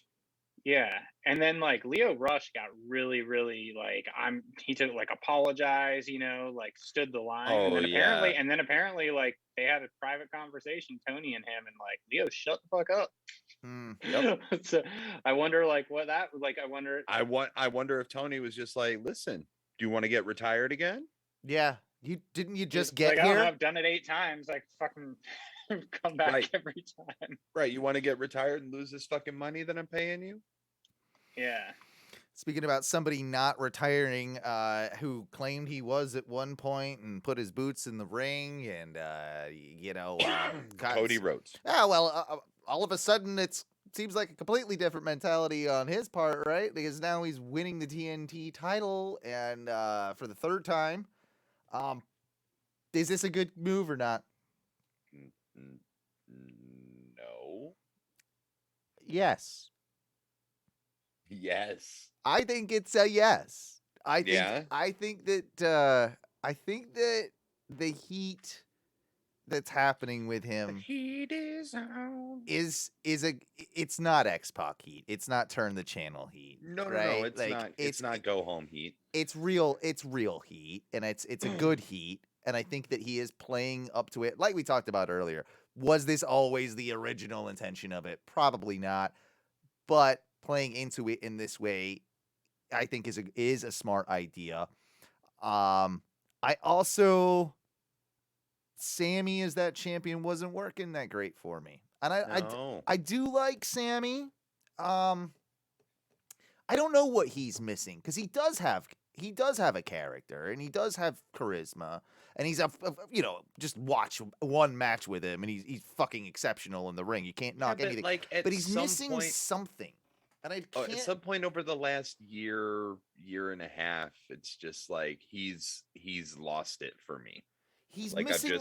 Yeah, and then like Lio Rush got really, really like he took like apologize, like stood the line, Oh, and then apparently like they had a private conversation, Tony and him, and like Leo shut the fuck up. Yep. So I wonder like what that like. I wonder if Tony was just like, listen, do you want to get retired again? Yeah, you just like, get I don't here? know, I've done it 8 times. Like fucking come back every time. Right, you want to get retired and lose this fucking money that I'm paying you? Yeah. Speaking about somebody not retiring, who claimed he was at one point and put his boots in the ring, and Cody Rhodes. Yeah, well, all of a sudden it seems like a completely different mentality on his part, right? Because now he's winning the TNT title, and for the 3rd time. Is this a good move or not? No. Yes. Yes. I think it's a yes. I think that the heat that's happening with him The heat is on. It's not X-Pac heat. It's not turn the channel heat. No, right? It's not. It's not go home heat. It's real heat, and it's a good heat, and I think that he is playing up to it. Like we talked about earlier, was this always the original intention of it? Probably not, but playing into it in this way, I think is a smart idea. I also, Sammy as that champion wasn't working that great for me, and I do like Sammy. I don't know what he's missing, because he does have a character, and he does have charisma, and he's just watch one match with him, and he's fucking exceptional in the ring. You can't knock anything, but he's missing something. And I can't... at some point over the last year and a half, it's just like he's lost it for me. He's missing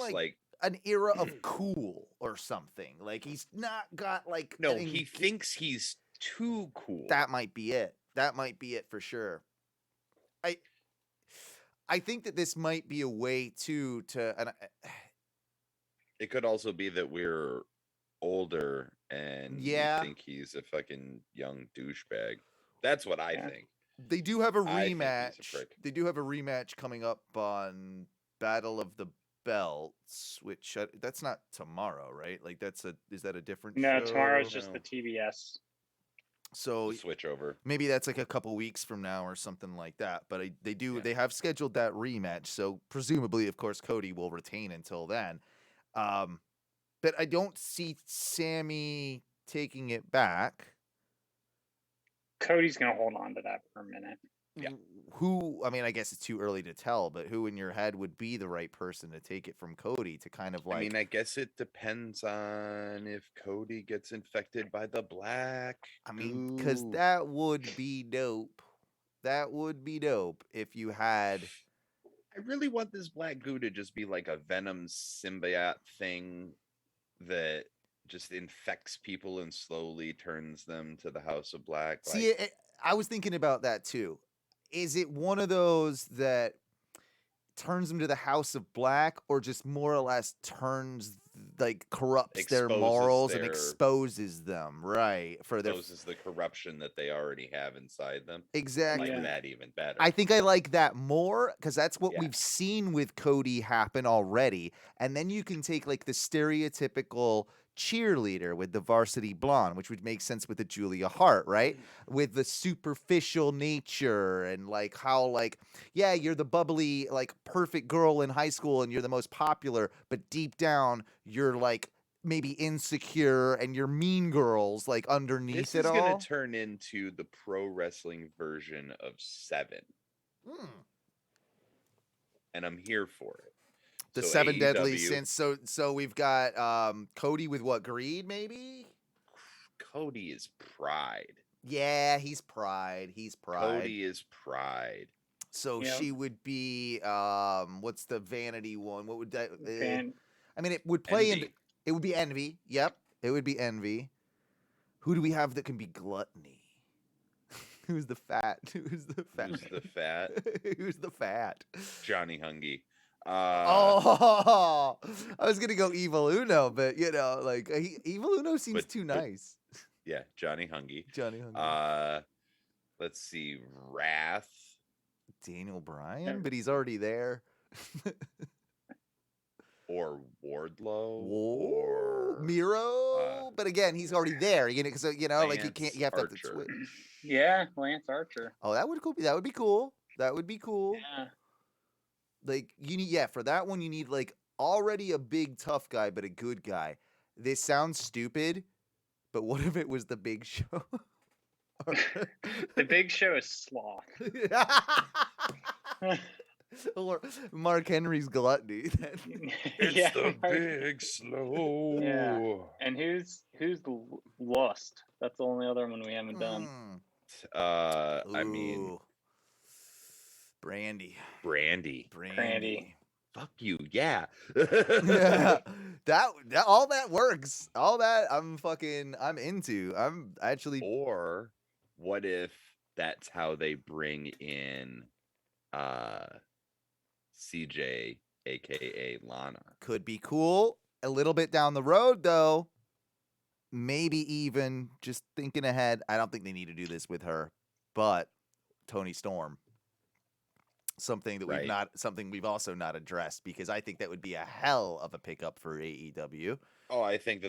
an era of cool or something. Like he's not got like... No, he thinks he's too cool. That might be it. That might be it for sure. I think that this might be a way to it could also be that we're older and we think he's a fucking young douchebag. That's what I think. They do have a rematch. They do have a rematch coming up on Battle of the Belts, which that's not tomorrow, right? Like is that a different No, show? tomorrow's just the TBS. So switch over. Maybe that's like a couple weeks from now or something like that. But they have scheduled that rematch. So presumably, of course, Cody will retain until then. But I don't see Sammy taking it back. Cody's gonna hold on to that for a minute. Yeah. Who? I mean, I guess it's too early to tell. But who in your head would be the right person to take it from Cody to kind of like? I mean, I guess it depends on if Cody gets infected by the black. I mean, because that would be dope. That would be dope if you had. I really want this black goo to just be like a Venom symbiote thing that just infects people and slowly turns them to the House of Black. See, I was thinking about that too. Is it one of those that turns them to the House of Black, or just more or less corrupts their morals and exposes them, right? Exposes the corruption that they already have inside them. Exactly. I like that even better. I think I like that more, because that's what we've seen with Cody happen already. And then you can take like the stereotypical cheerleader with the varsity blonde, which would make sense with the Julia Hart, right? With the superficial nature and like how like, yeah, you're the bubbly, like perfect girl in high school and you're the most popular, but deep down you're like maybe insecure and you're mean girls like underneath This it is going all. to turn into the pro wrestling version of Seven, and I'm here for it. The So seven deadly AEW sins. So we've got Cody with what, greed maybe? Cody is pride. Yeah, he's pride. He's pride. Cody is pride. So Yeah. she would be what's the vanity one? What would that I mean it would play Envy. into it would be envy. Yep. It would be envy. Who do we have that can be gluttony? Who's the fat? Who's the fat? Who's the fat? Who's the fat? Johnny Hungy. I was gonna go Evil Uno, but you know, like Evil Uno seems too nice. Yeah, Johnny Hungy. Johnny Hungy. Let's see, Wrath. Daniel Bryan, but he's already there. Or Wardlow. Whoa. Or Miro, but again, he's already there. You know, because you know, like you can't. You have to have the Archer. switch. Yeah, Lance Archer. Oh, that would cool. That would be cool. That would be cool. Yeah. Like you need, for that one you need like already a big tough guy, but a good guy. This sounds stupid, but what if it was the Big Show? The Big Show is Sloth. Or Mark Henry's gluttony. It's Yeah, the Mark- big slow. Yeah. And who's Lust? That's the only other one we haven't done. I mean, Ooh. Brandy. Brandy. Fuck you, yeah. Yeah. That all that works. All that I'm into. I'm actually Or what if that's how they bring in CJ, aka Lana? could be cool. A little bit down the road though. Maybe even just thinking ahead. I don't think they need to do this with her, but Tony Storm. Something that we've also not addressed, because I think that would be a hell of a pickup for AEW. Oh, I think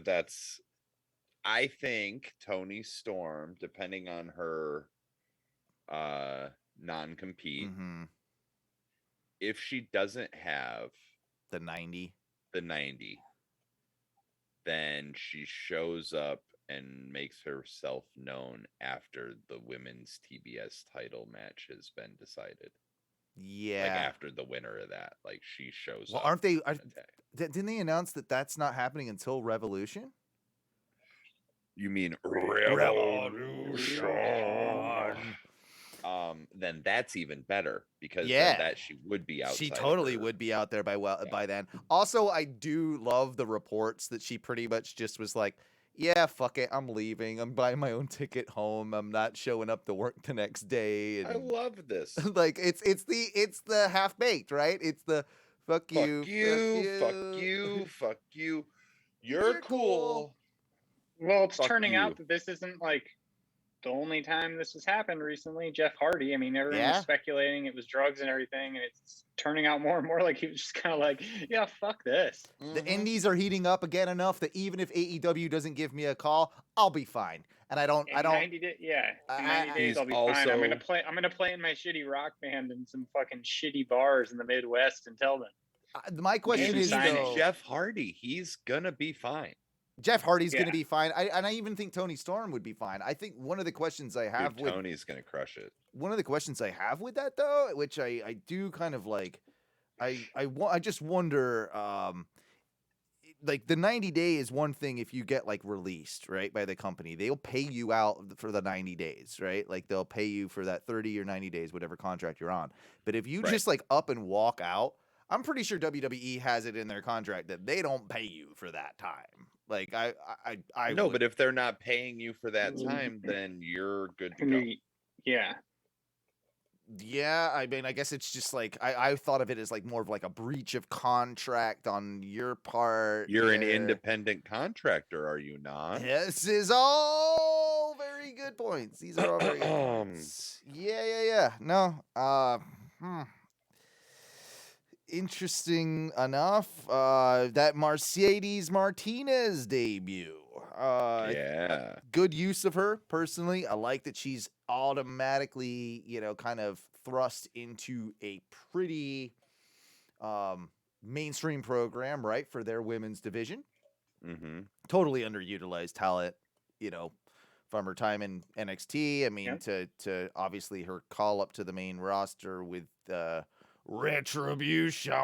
Tony Storm, depending on her non-compete, Mm-hmm. if she doesn't have The 90. the 90, then she shows up and makes herself known after the women's TBS title match has been decided. Yeah. Like after the winner of that, like she shows Well, up. aren't they? in a day. Didn't they announce that that's not happening until Revolution? You mean Revolution. Then that's even better, because Yeah. then that she would be outside. She of totally her- would be out there by Yeah. then. Also, I do love the reports that she pretty much just was like, yeah, fuck it, I'm leaving. I'm buying my own ticket home. I'm not showing up to work the next day. I And love this. like it's the half baked, right? It's the fuck you, Fuck you. You're cool. Well, it's Fuck turning you. out that this isn't like the only time this has happened recently. Jeff Hardy, I mean, everyone Yeah. was speculating it was drugs and everything, and it's turning out more and more like he was just kind of like, yeah, fuck this. The indies are heating up again enough that even if AEW doesn't give me a call, I'll be fine. And I don't. In 90 days, yeah. In 90 days, He's I'll be fine. I'm also- gonna play in my shitty rock band in some fucking shitty bars in the Midwest and tell them. My question And is sign it. though, Jeff Hardy, he's gonna be fine. Jeff Hardy's going to Yeah. be fine. I even think Tony Storm would be fine. I think one of the questions I have Dude, with Tony's gonna crush it. one of the questions I have with that though, which I do kind of like, I just wonder, like the 90 day is one thing if you get like released, right, by the company. They'll pay you out for the 90 days, right? Like they'll pay you for that 30 or 90 days, whatever contract you're on. But if you Right. just like up and walk out, I'm pretty sure WWE has it in their contract that they don't pay you for that time. Like I No, would. but if they're not paying you for that time, then you're good to And go. Yeah. Yeah, I mean, I guess it's just like I thought of it as like more of like a breach of contract on your part. You're an there. independent contractor, are you not? This is all very good points. These are all very good points. Yeah. No. interesting enough, that Mercedes Martinez debut. Yeah. Good use of her personally. I like that she's automatically, kind of thrust into a pretty mainstream program, right, for their women's division. Mm-hmm. Totally underutilized talent, from her time in NXT. I mean, to obviously her call up to the main roster with Retribution.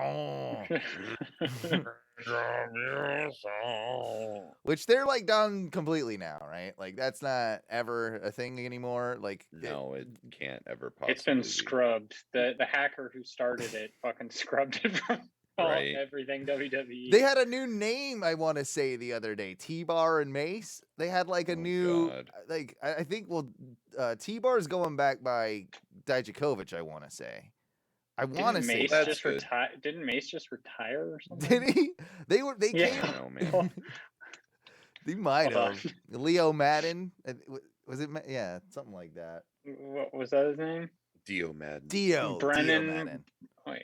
Which they're like done completely now, right? Like that's not ever a thing anymore. Like No, it can't ever possibly It's been be. scrubbed. The hacker who started it fucking scrubbed it from Right. everything WWE. They had a new name, I want to say, the other day. T-Bar and Mace. They had like a new, God. like I think, T-Bar is going back by Dijakovic, I want to say. I want to Didn't say Mace that. That's just good. retire? Didn't Mace just retire or something? Did he? They Yeah. came. I don't know, man. They might Hold on. have. Leo Madden. Was it? Yeah, something like that. What was that his name? Dio Madden. Dio Brennan. Madden. Wait.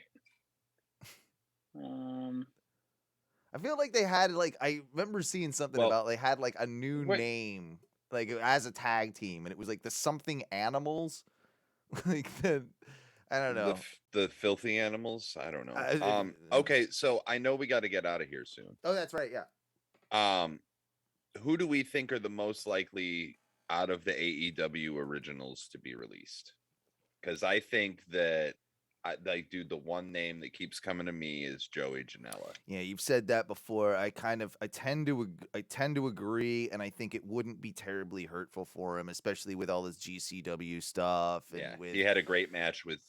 I feel like they had I remember seeing something about they had like a new Wait. name like as a tag team, and it was like the something animals, like the I don't know. The filthy animals. I don't know. Okay, so I know we got to get out of here soon. Oh, that's right. Yeah. Who do we think are the most likely out of the AEW originals to be released? Because I think that, dude, the one name that keeps coming to me is Joey Janela. Yeah, you've said that before. I tend to agree, and I think it wouldn't be terribly hurtful for him, especially with all this GCW stuff. And Yeah, with, he had a great match with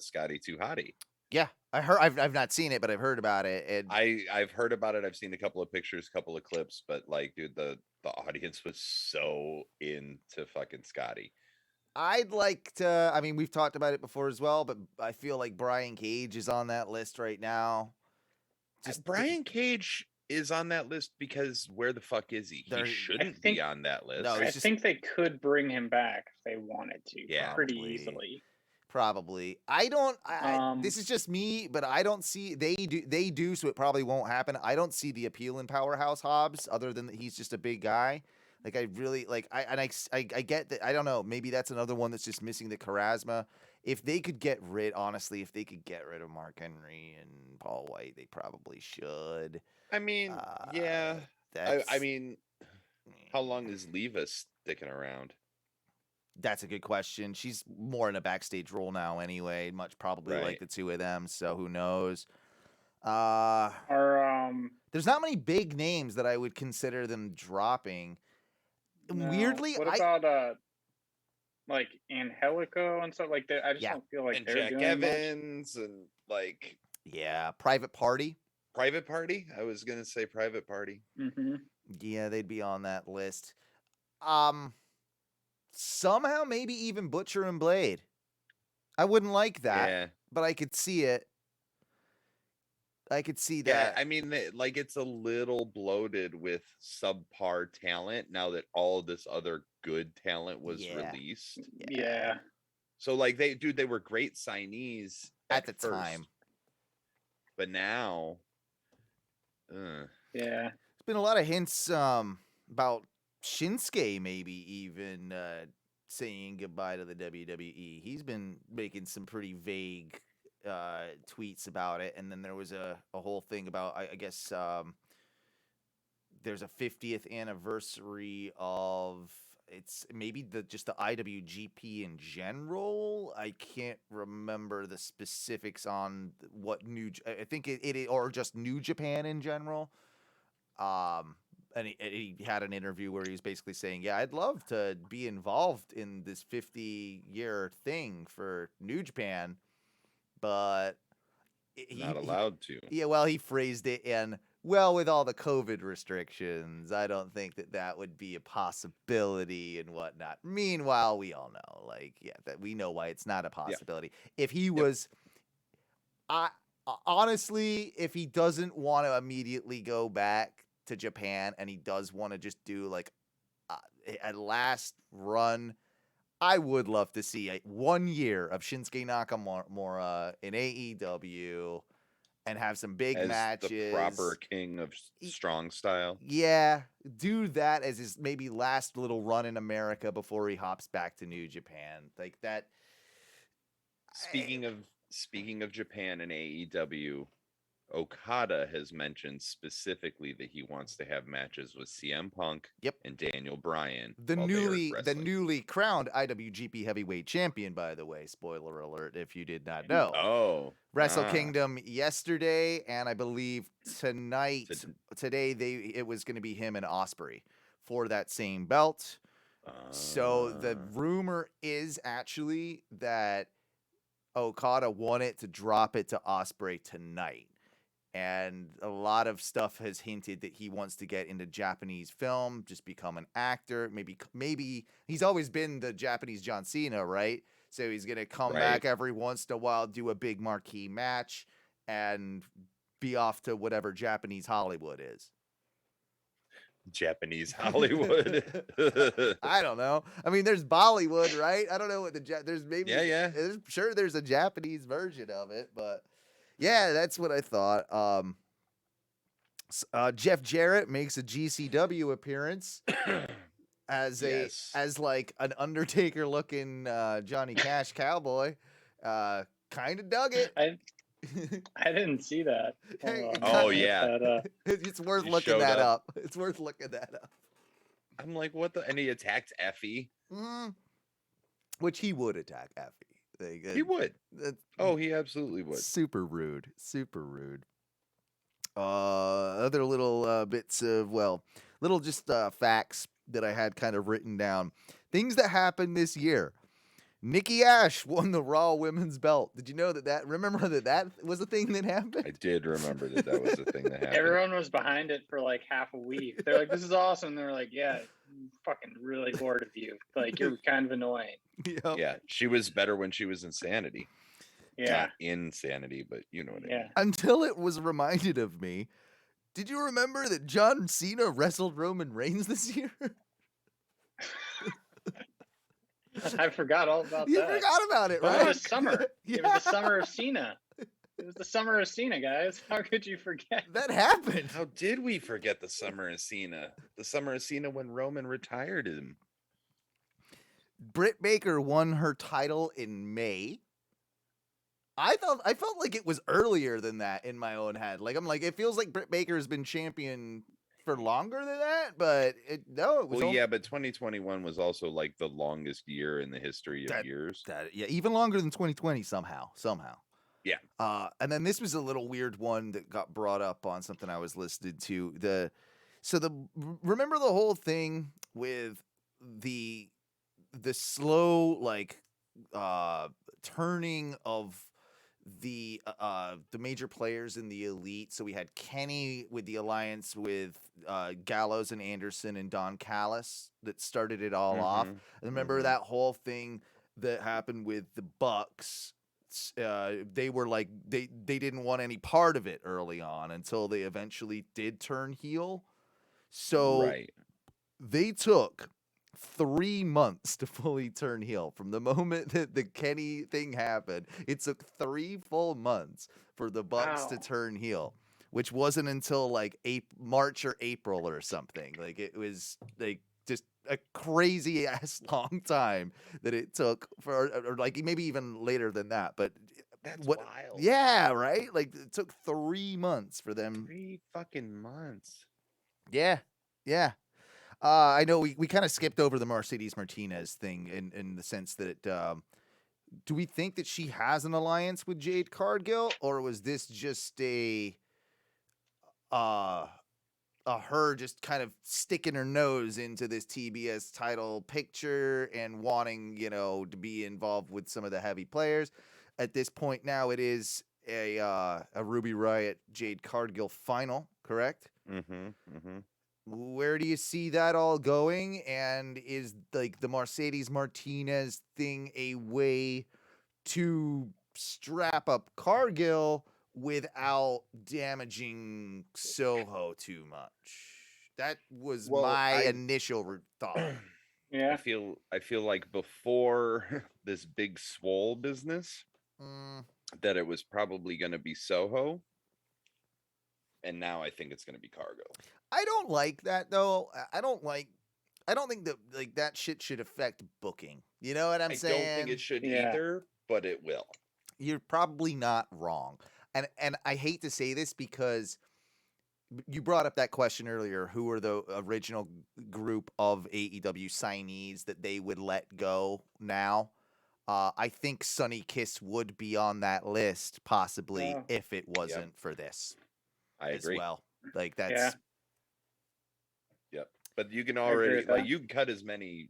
Scotty 2 Hotty. Yeah, I heard. I've not seen it, but I've heard about it. And I've heard about it. I've seen a couple of pictures, couple of clips, but like, dude, the audience was so into fucking Scotty. I'd like to. I mean, we've talked about it before as well, but I feel like Brian Cage is on that list right now. Brian Cage is on that list because where the fuck is he? He shouldn't be on that list. No, I think they could bring him back if they wanted to. Yeah, pretty easily. Probably. I don't. This is just me, but I don't see they do. So it probably won't happen. I don't see the appeal in Powerhouse Hobbs, other than that he's just a big guy. Like I really like. I get that. I don't know. Maybe that's another one that's just missing the charisma. If they could get rid, honestly, if they could get rid of Mark Henry and Paul White, they probably should. I mean, yeah. I mean, how long is Leva sticking around? That's a good question. She's more in a backstage role now anyway, much probably like the two of them, so who knows. There's not many big names that I would consider them dropping. No. Weirdly, what about like Angelico and stuff like that? I just don't feel like and they're Jack doing Evans much. and like Private Party. Private Party? I was gonna say Private Party. Mm-hmm. Yeah, they'd be on that list. Somehow maybe even Butcher and Blade. I wouldn't like that, but I could see it. I could see that. Yeah, I mean, like it's a little bloated with subpar talent now that all this other good talent was released. Yeah. So like they were great signees at the time, but now, yeah, there's been a lot of hints about Shinsuke maybe even saying goodbye to the WWE. He's been making some pretty vague tweets about it, and then there was a whole thing about I guess there's a 50th anniversary of maybe just the IWGP in general. I can't remember the specifics on what I think it or just New Japan in general. And he had an interview where he was basically saying, yeah, I'd love to be involved in this 50-year thing for New Japan, but not allowed to. Yeah, well, he phrased it in, well, with all the COVID restrictions, I don't think that would be a possibility and whatnot. Meanwhile, we all know, that we know why it's not a possibility. Yeah. If he was, honestly, if he doesn't want to immediately go back to Japan and he does want to just do a last run, I would love to see 1 year of Shinsuke Nakamura in AEW and have some big As matches. the proper king of strong style. Yeah, do that as his maybe last little run in America before he hops back to New Japan. Like that. Speaking of Japan and AEW, Okada has mentioned specifically that he wants to have matches with CM Punk Yep. and Daniel Bryan. The while they are newly wrestling. crowned IWGP Heavyweight Champion, by the way. Spoiler alert, if you did not know. Oh, Wrestle Kingdom yesterday, and I believe today it was going to be him and Osprey for that same belt. So the rumor is actually that Okada wanted to drop it to Osprey tonight. And a lot of stuff has hinted that he wants to get into Japanese film, just become an actor. Maybe he's always been the Japanese John Cena, right? So he's going to come back every once in a while, do a big marquee match, and be off to whatever Japanese Hollywood is. Japanese Hollywood. I don't know. I mean, there's Bollywood, right? I don't know what there's maybe. Yeah. Sure, there's a Japanese version of it, but yeah, that's what I thought. Jeff Jarrett makes a GCW appearance as like an Undertaker looking Johnny Cash cowboy. Kind of dug it. I didn't see that. Oh yeah, it's worth looking that up. It's worth looking that up. I'm like, what the? And he attacked Effie, which he would attack Effie. He would. He absolutely would. Super rude. Other little bits of little just facts that I had kind of written down. Things that happened this year. Nikki Ash won the Raw Women's Belt. Did you know that? Remember that was a thing that happened? I did remember that was a thing that happened. Everyone was behind it for like half a week. They're like, "This is awesome." They're like, "Yeah, I'm fucking really bored of you. Like, you're kind of annoying." Yep. Yeah, she was better when she was Insanity. Yeah, not Insanity, but you know what I mean. Until it was reminded of me. Did you remember that John Cena wrestled Roman Reigns this year? I forgot all about that. You forgot about it, right? It was summer. Yeah. It was the summer of Cena. It was the summer of Cena, guys. How could you forget? That happened. How did we forget the summer of Cena? The summer of Cena when Roman retired him. Britt Baker won her title in May. I felt like it was earlier than that in my own head. Like, I'm like, it feels like Britt Baker has been champion for longer than that, but it was. Well, yeah, but 2021 was also like the longest year in the history of years. Even longer than 2020 somehow. Yeah. And then this was a little weird one that got brought up on something I was listening to. Remember the whole thing with the slow turning of the major players in the elite. So we had Kenny with the alliance with Gallows and Anderson and Don Callis that started it all off. And remember that whole thing that happened with the Bucks. They were like they didn't want any part of it early on until they eventually did turn heel. So they took 3 months to fully turn heel. From the moment that the Kenny thing happened, it took 3 full months for the Bucks to turn heel, which wasn't until like March or April or something. Like, it was like just a crazy ass long time that it took or like maybe even later than that. But that's wild. Yeah, right? Like, it took 3 months for them. 3 fucking months. Yeah. I know we kind of skipped over the Mercedes Martinez thing in the sense that do we think that she has an alliance with Jade Cargill, or was this just a her just kind of sticking her nose into this TBS title picture and wanting, to be involved with some of the heavy players? At this point now, it is a Ruby Riott Jade Cargill final, correct? Where do you see that all going? And is like the Mercedes Martinez thing a way to strap up Cargill without damaging Soho too much? That was my initial thought. Yeah. I feel like before this big swoll business, that it was probably going to be Soho. And now I think it's going to be Cargo. I don't like that though. I don't think that like that shit should affect booking. You know what I'm saying? I don't think it should Yeah. either, but it will. You're probably not wrong. And I hate to say this because you brought up that question earlier. Who are the original group of AEW signees that they would let go now? I think Sonny Kiss would be on that list, possibly, Oh. if it wasn't for this. I as agree. well. Like that's Yeah. Yep. But you can I agree already with like that. you can cut as many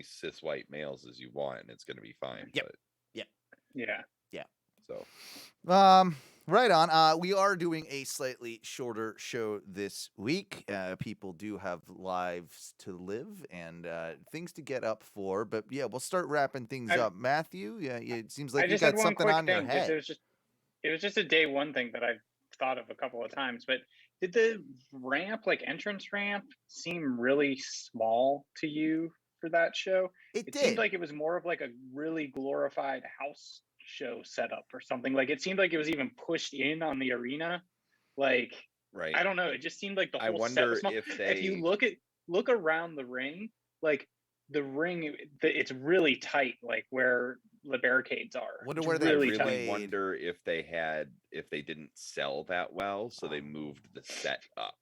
cis white males as you want, and it's going to be fine. Yep. But, Yeah. so Right on. We are doing a slightly shorter show this week. People do have lives to live and things to get up for. But yeah, we'll start wrapping things up. Matthew, yeah, it seems like I you just got had one something quick on your thing because head. it was just a day one thing that I've thought of a couple of times. But did the ramp, like entrance ramp, seem really small to you for that show? It seemed did. like it was more of like a really glorified house show setup or something. Like it seemed like it was even pushed in on the arena. Like right. I don't know. It just seemed like the I whole set wonder was small. if If you they look around the ring, like the ring, it's really tight, like where the barricades are. Wonder It's where they I really really tight. wonder if they didn't sell that well, so they moved the set up.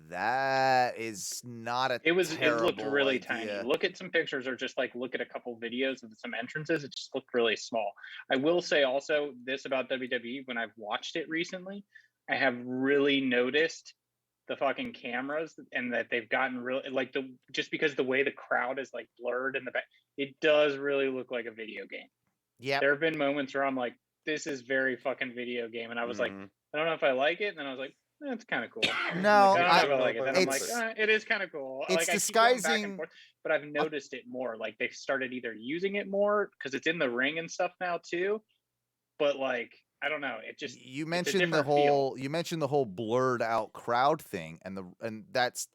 That is not a It looked terrible really idea. tiny. Look at some pictures or just like look at a couple videos of some entrances. It just looked really small. I will say also this about WWE when I've watched it recently, I have really noticed the fucking cameras and that they've gotten really like just because the way the crowd is like blurred in the back, it does really look like a video game. Yeah. There have been moments where I'm like, this is very fucking video game. And I was like, I don't know if I like it. And then I was like, it's kind of cool. No, I don't know if I like it. Then I'm like, it's- it is kind of cool. it's Like I keep going back and disguising- forth, but I've noticed it more. Like they've started either using it more because it's in the ring and stuff now too. But like, I don't know. It just you it's a mentioned the different whole feel. you mentioned the whole blurred out crowd thing and that's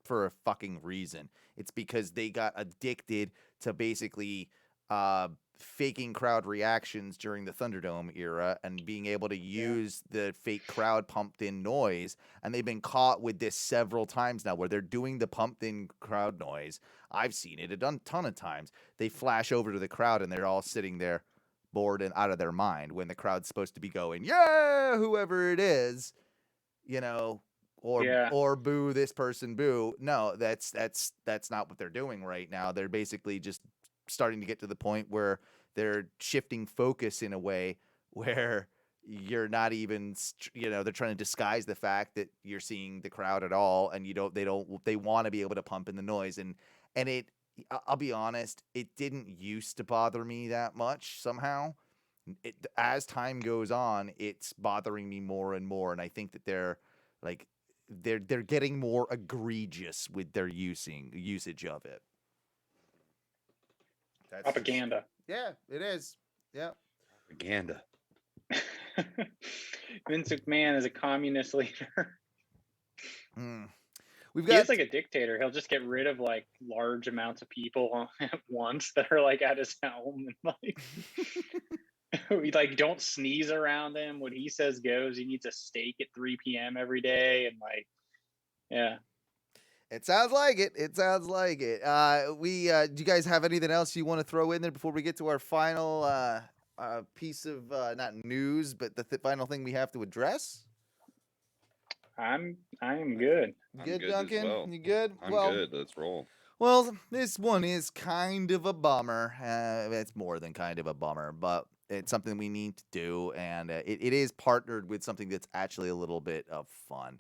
for a fucking reason. It's because they got addicted to basically faking crowd reactions during the Thunderdome era and being able to use the fake crowd pumped in noise, and they've been caught with this several times now where they're doing the pumped in crowd noise. I've seen it a ton of times. They flash over to the crowd and they're all sitting there bored and out of their mind when the crowd's supposed to be going, yeah, whoever it is, you know, or boo this person, boo. No, that's not what they're doing right now. They're basically just starting to get to the point where they're shifting focus in a way where you're not even, they're trying to disguise the fact that you're seeing the crowd at all, and they want to be able to pump in the noise, and I'll be honest, it didn't used to bother me that much somehow. As time goes on, it's bothering me more and more, and I think that they're getting more egregious with their usage of it. That's Propaganda. yeah, it is. Yeah. Propaganda. Vince McMahon is a communist leader. We've He got is like a dictator. He'll just get rid of like large amounts of people at once that are like at his helm, and like like don't sneeze around him. What he says goes. He needs a steak at 3 p.m. every day, and like, yeah. It sounds like it. It sounds like it. Do you guys have anything else you want to throw in there before we get to our final piece of not news, but the final thing we have to address? I am good. I'm Good, good as Duncan? well. You good? I'm good. Let's roll. Well, this one is kind of a bummer. It's more than kind of a bummer, but it's something we need to do, and it is partnered with something that's actually a little bit of fun.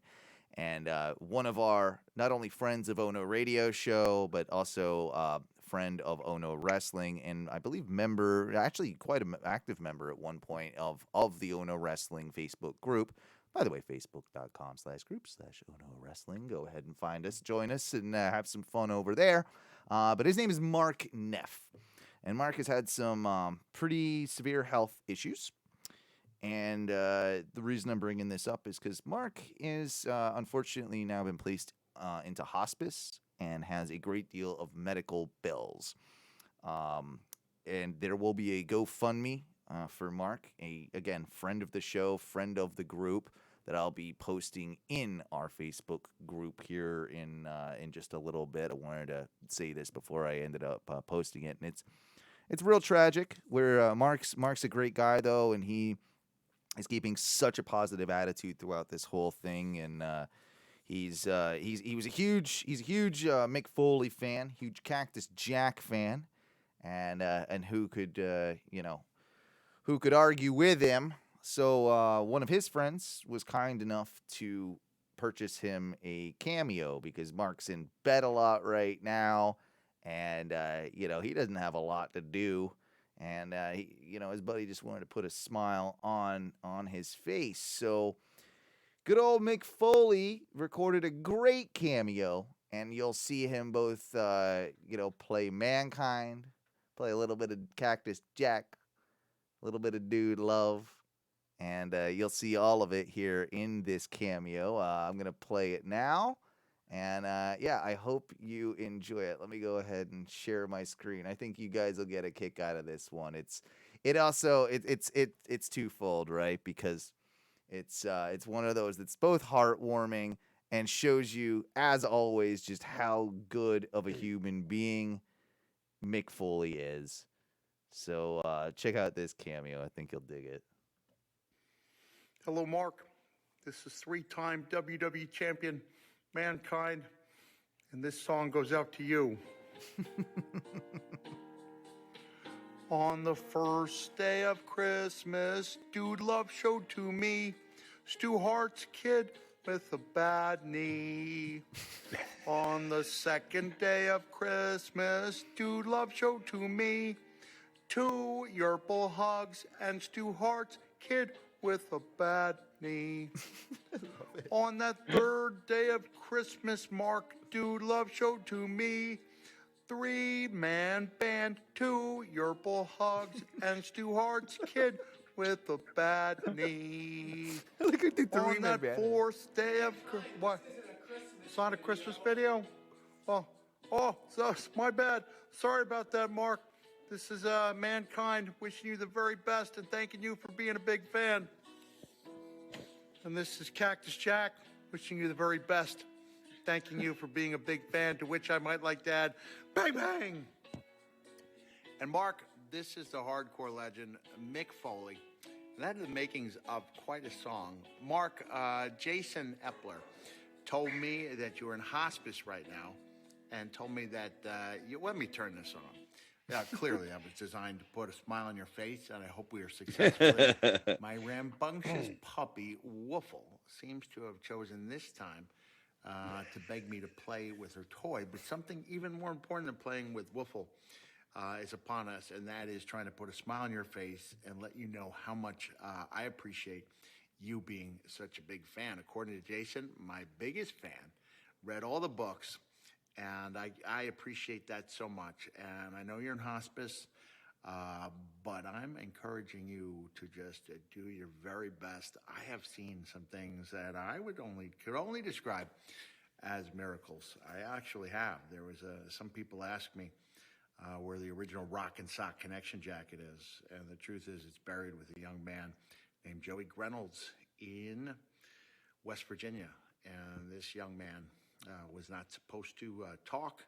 And one of our not only friends of Ono Radio Show, but also friend of Ono Wrestling, and I believe actually quite an active member at one point of the Ono Wrestling Facebook group. By the way, facebook.com/group/Ono Wrestling. Go ahead and find us, join us, and have some fun over there. But his name is Mark Neff. And Mark has had some pretty severe health issues. And the reason I'm bringing this up is because Mark is unfortunately now been placed into hospice and has a great deal of medical bills. And there will be a GoFundMe for Mark, again, friend of the show, friend of the group, that I'll be posting in our Facebook group here in just a little bit. I wanted to say this before I ended up posting it, and it's real tragic. Where Mark's a great guy though, and he is keeping such a positive attitude throughout this whole thing, and he was a huge Mick Foley fan, huge Cactus Jack fan, and who could argue with him? So one of his friends was kind enough to purchase him a cameo because Mark's in bed a lot right now, and he doesn't have a lot to do, and his buddy just wanted to put a smile on his face. So good old Mick Foley recorded a great cameo, and you'll see him both play Mankind, play a little bit of Cactus Jack, a little bit of Dude Love, and you'll see all of it here in this cameo. I'm going to play it now, and I hope you enjoy it. Let me go ahead and share my screen. I think you guys will get a kick out of this one. It's twofold, right? Because it's one of those that's both heartwarming and shows you, as always, just how good of a human being Mick Foley is. So check out this cameo. I think you'll dig it. Hello, Mark. This is three-time WWE champion Mankind, and this song goes out to you. On the first day of Christmas, Dude Love showed to me Stu Hart's kid with a bad knee. On the second day of Christmas, Dude Love showed to me 2 Yerple hugs and Stu Hart's kid with a bad knee. On that third day of Christmas, Mark, Dude Love showed to me 3-man band, 2 Yerple hugs and Stu Hart's kid with a bad knee. Look at the On that fourth day of what? It's not a Christmas video? Oh, so my bad. Sorry about that, Mark. This is Mankind wishing you the very best and thanking you for being a big fan. And this is Cactus Jack wishing you the very best, thanking you for being a big fan, to which I might like to add, bang, bang. And Mark, this is the hardcore legend, Mick Foley. And that is the makings of quite a song. Mark, Jason Epler told me that you were in hospice right now and told me that, let me turn this on. Yeah, clearly I was designed to put a smile on your face, and I hope we are successful. My rambunctious puppy, Woofle, seems to have chosen this time to beg me to play with her toy. But something even more important than playing with Woofle is upon us, and that is trying to put a smile on your face and let you know how much I appreciate you being such a big fan. According to Jason, my biggest fan, read all the books, and I appreciate that so much. And I know you're in hospice, but I'm encouraging you to just do your very best. I have seen some things that I could only describe as miracles. I actually have. There was some people ask me where the original Rock and Sock Connection jacket is, and the truth is it's buried with a young man named Joey Reynolds in West Virginia. And this young man was not supposed to walk.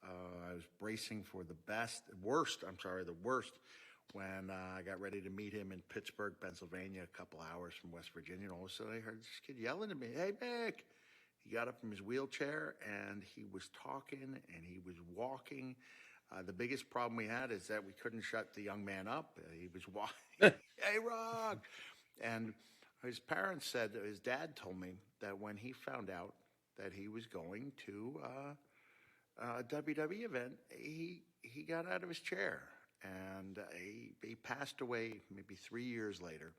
I was bracing for the worst, when I got ready to meet him in Pittsburgh, Pennsylvania, a couple hours from West Virginia. And all of a sudden I heard this kid yelling at me, "Hey, Mick." He got up from his wheelchair and he was talking and he was walking. The biggest problem we had is that we couldn't shut the young man up. He was walking, "Hey, Rock." And his parents said, his dad told me that when he found out that he was going to a WWE event, he got out of his chair, and he passed away maybe 3 years later.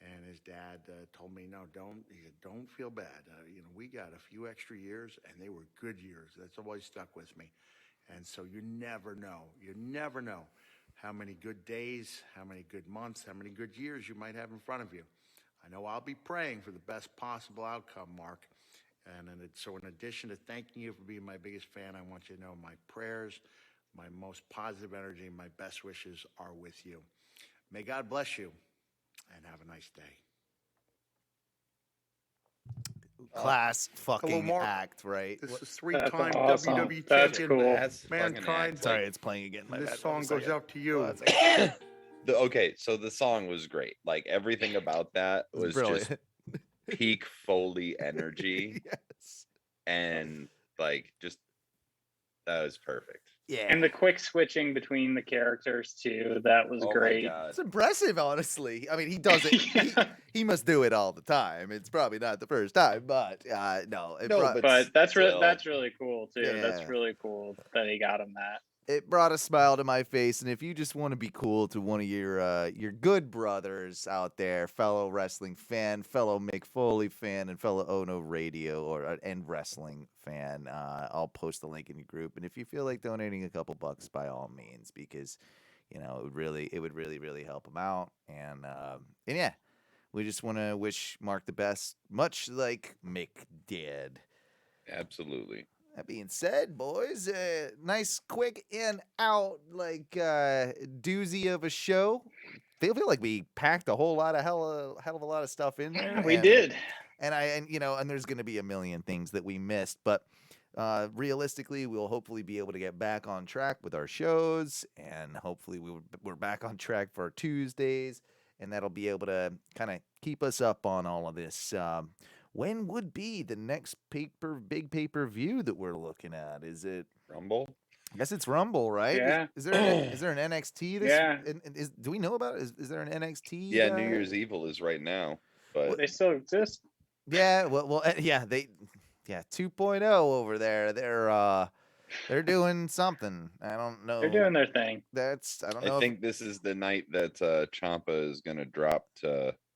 And his dad told me, "No, don't feel bad. We got a few extra years, and they were good years." That's always stuck with me. And so you never know how many good days, how many good months, how many good years you might have in front of you. I know I'll be praying for the best possible outcome, Mark. So in addition to thanking you for being my biggest fan, I want you to know my prayers, my most positive energy, my best wishes are with you. May God bless you, and have a nice day. class fucking Mark. act, right? This What- is three-time awesome. WWE That's champion cool. That's fucking Mankind. act. Sorry, it's playing again. My And bad. this One song goes second. out to you. One second. Okay, so the song was great. Like everything about that It was was brilliant. just peak Foley energy, Yes. and like just that was perfect. Yeah. And the quick switching between the characters too, that was Oh great. my god. It's impressive, honestly. I mean, he does it. He must do it all the time. It's probably not the first time, but no. But that's still. really cool too. Yeah. That's really cool that he got him that. It brought a smile to my face. And if you just want to be cool to one of your good brothers out there, fellow wrestling fan, fellow Mick Foley fan, and fellow Ono Radio and wrestling fan, I'll post the link in the group. And if you feel like donating a couple bucks, by all means, because it would really help him out. And yeah, we just want to wish Mark the best, much like Mick did. Absolutely. That being said, boys, nice, quick in out, doozy of a show. Feel like we packed a whole lot of hell of a lot of stuff in there. We did. And there's gonna be a million things that we missed, but realistically, we'll hopefully be able to get back on track with our shows, and hopefully we're back on track for our Tuesdays, and that'll be able to kind of keep us up on all of this. When would be the next big pay-per-view that we're looking at? Is it Rumble? I guess it's Rumble, right? Yeah. Is there an NXT? Yeah. Do we know about it? Is there an NXT? Yeah, New Year's Evil is right now, but They still exist. Yeah. Well, yeah. 2.0 over there. They're doing something. I don't know. They're doing their thing. I don't know. I think this is the night that Ciampa is gonna drop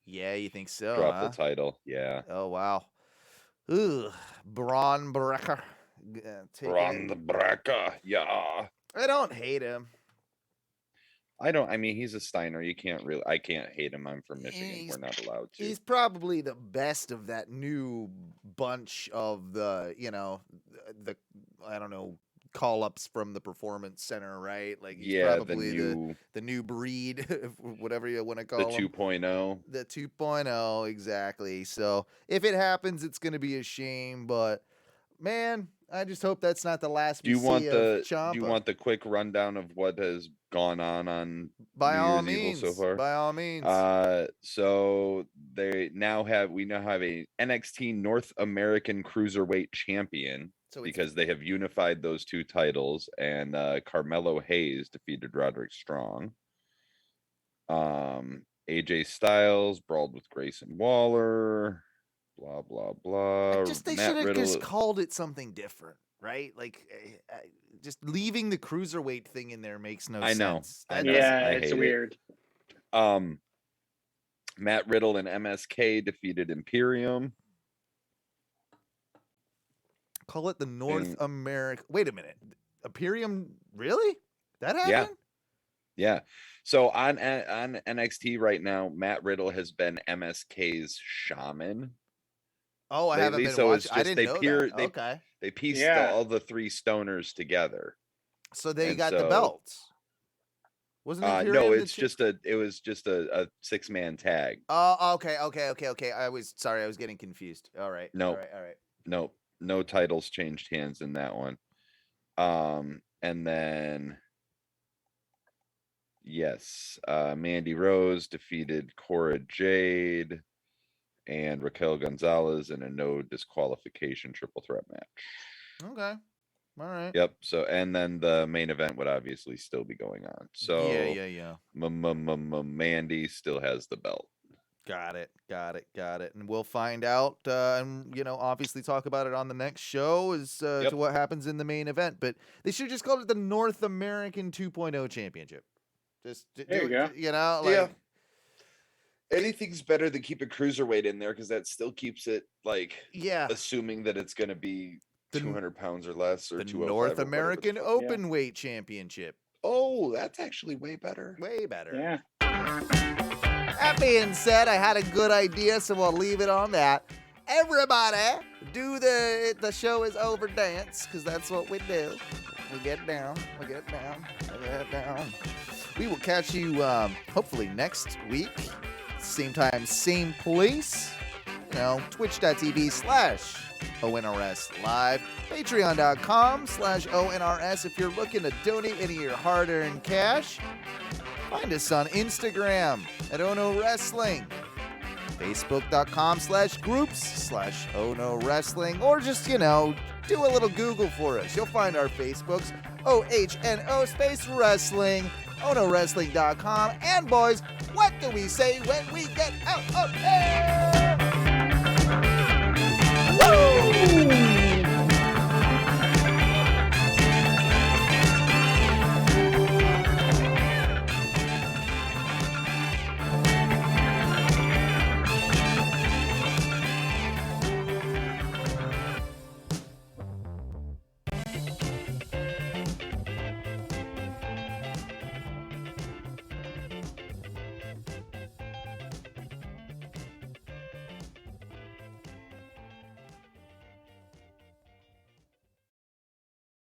Yeah, you think so? drop huh? the title. Yeah. Oh wow. Ooh, Braun Breaker. Ron the Braca. Yeah. I don't hate him. I mean, he's a Steiner. I can't hate him. I'm from Michigan. We're not allowed to. He's probably the best of that new bunch of the I don't know, call-ups from the Performance Center, right? Like he's probably the new breed, whatever you want to call the him. 2.0. The 2.0, exactly. So if it happens, it's going to be a shame, but man, I just hope that's not the last Do you we want see the of Ciampa. Do you want the quick rundown of what has gone on By New all Year's Evil means, so far? by all means. So we now have a NXT North American Cruiserweight Champion, So it's- because they have unified those two titles, and Carmelo Hayes defeated Roderick Strong. AJ Styles brawled with Grayson Waller. Blah blah blah. they should Matt have Riddle. just called it something different, right? Like just leaving the cruiserweight thing in there makes no I know. sense. I know. Yeah, I it's hate it. weird. Matt Riddle and MSK defeated Imperium. Call it the North America. Wait a minute, Imperium? Really? That happened? Yeah. Yeah. So on NXT right now, Matt Riddle has been MSK's shaman. Oh, I haven't lately, been so watching. it's I just didn't they know peer- that. they- Okay, They pieced Yeah. all the three stoners together. so they and got the so- belts. Wasn't Imperium No, the it was just a 6-man tag. Oh, okay. I was getting confused. All right. Nope. All right. No titles changed hands in that one. And then yes, Mandy Rose defeated Cora Jade and Raquel Gonzalez in a no disqualification triple threat match. Okay. All right. Yep. So, and then the main event would obviously still be going on. So Yeah. Mandy still has the belt. Got it. And we'll find out, and obviously talk about it on the next show as to what happens in the main event. But they should just call it the North American 2.0 Championship. Just There you go. Yeah. Anything's better than keep a cruiserweight in there, because that still keeps it assuming that it's going to be 200 pounds or less, or the 205 North or whatever American the fuck. Open Weight Championship. Oh, that's actually way better. Way better. Yeah. That being said, I had a good idea, so we'll leave it on that. Everybody, do the show is over dance, because that's what we do. We get down. We will catch you hopefully next week. Same time, same place. twitch.tv/ONRS Live, patreon.com/ONRS if you're looking to donate any of your hard-earned cash. Find us on Instagram at Ono Wrestling, facebook.com/groups/Ono Wrestling, or just, do a little Google for us. You'll find our Facebooks, OHNO space wrestling, OnoWrestling.com, and boys, what do we say when we get out of here?